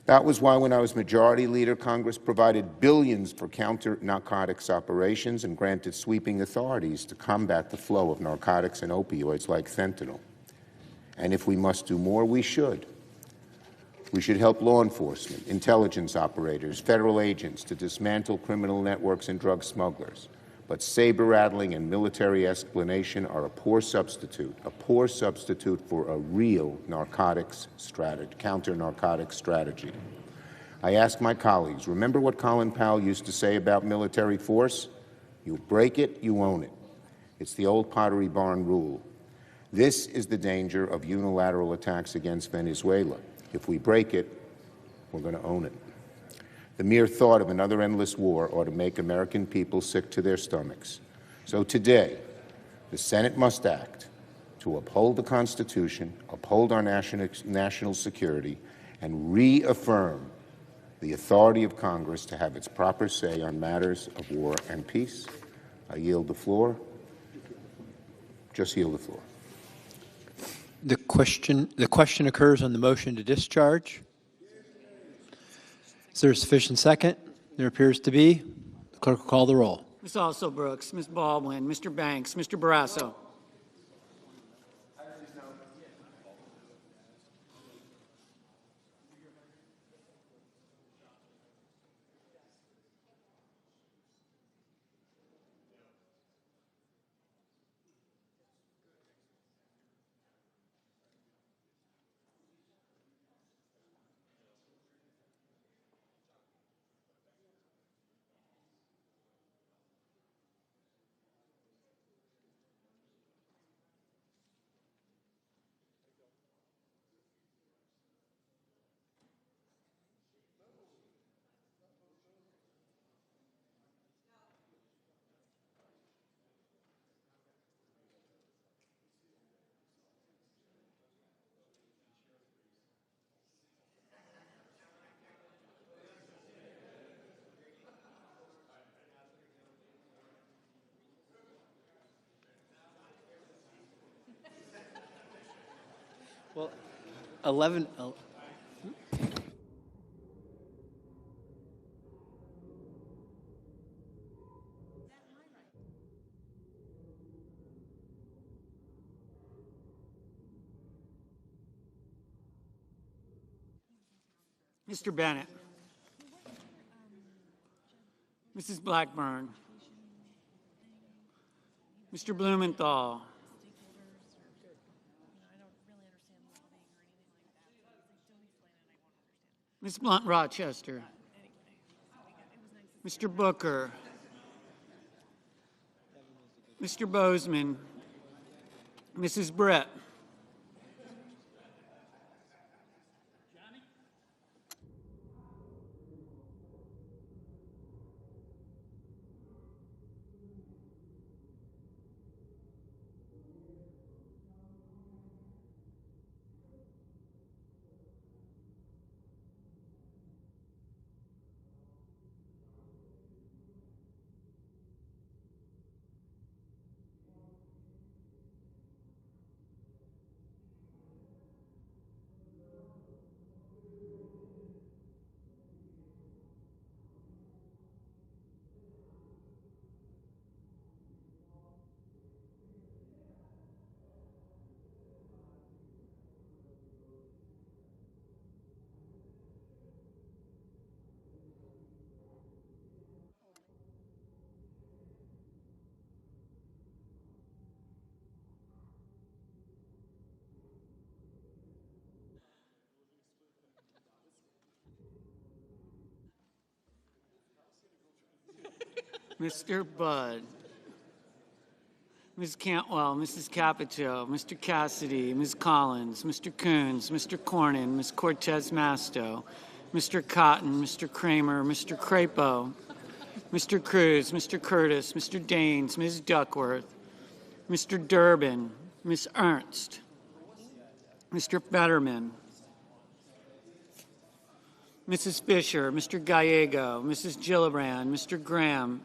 That was why, when I was Majority Leader, Congress provided billions for counter-narcotics operations and granted sweeping authorities to combat the flow of narcotics and opioids like fentanyl. And if we must do more, we should. We should help law enforcement, intelligence operators, federal agents to dismantle criminal networks and drug smugglers. But saber-rattling and military explanation are a poor substitute for a real narcotics strategy, counter-narcotics strategy. I ask my colleagues, remember what Colin Powell used to say about military force? You break it, you own it. It's the old Pottery Barn rule. This is the danger of unilateral attacks against Venezuela. If we break it, we're going to own it. The mere thought of another endless war ought to make American people sick to their stomachs. So today, the Senate must act to uphold the Constitution, uphold our national security, and reaffirm the authority of Congress to have its proper say on matters of war and peace. I yield the floor. Just yield the floor. The question occurs on the motion to discharge. Is there a sufficient second? There appears to be. The clerk will call the roll. Ms. Also Brooks, Ms. Baldwin, Mr. Banks, Mr. Barrasso. Well, 11. Mr. Bennett. Mrs. Blackburn. Mr. Blumenthal. Ms. Blunt Rochester. Mr. Booker. Mr. Bozeman. Mrs. Brett. Mr. Budd. Ms. Cantwell, Mrs. Capito, Mr. Cassidy, Ms. Collins, Mr. Coons, Mr. Cornyn, Ms. Cortez Masto, Mr. Cotton, Mr. Kramer, Mr. Crapo, Mr. Cruz, Mr. Curtis, Mr. Daines, Ms. Duckworth, Mr. Durbin, Ms. Ernst, Mr. Fetterman, Mrs. Fisher, Mr. Gallego, Mrs. Gillibrand, Mr. Graham,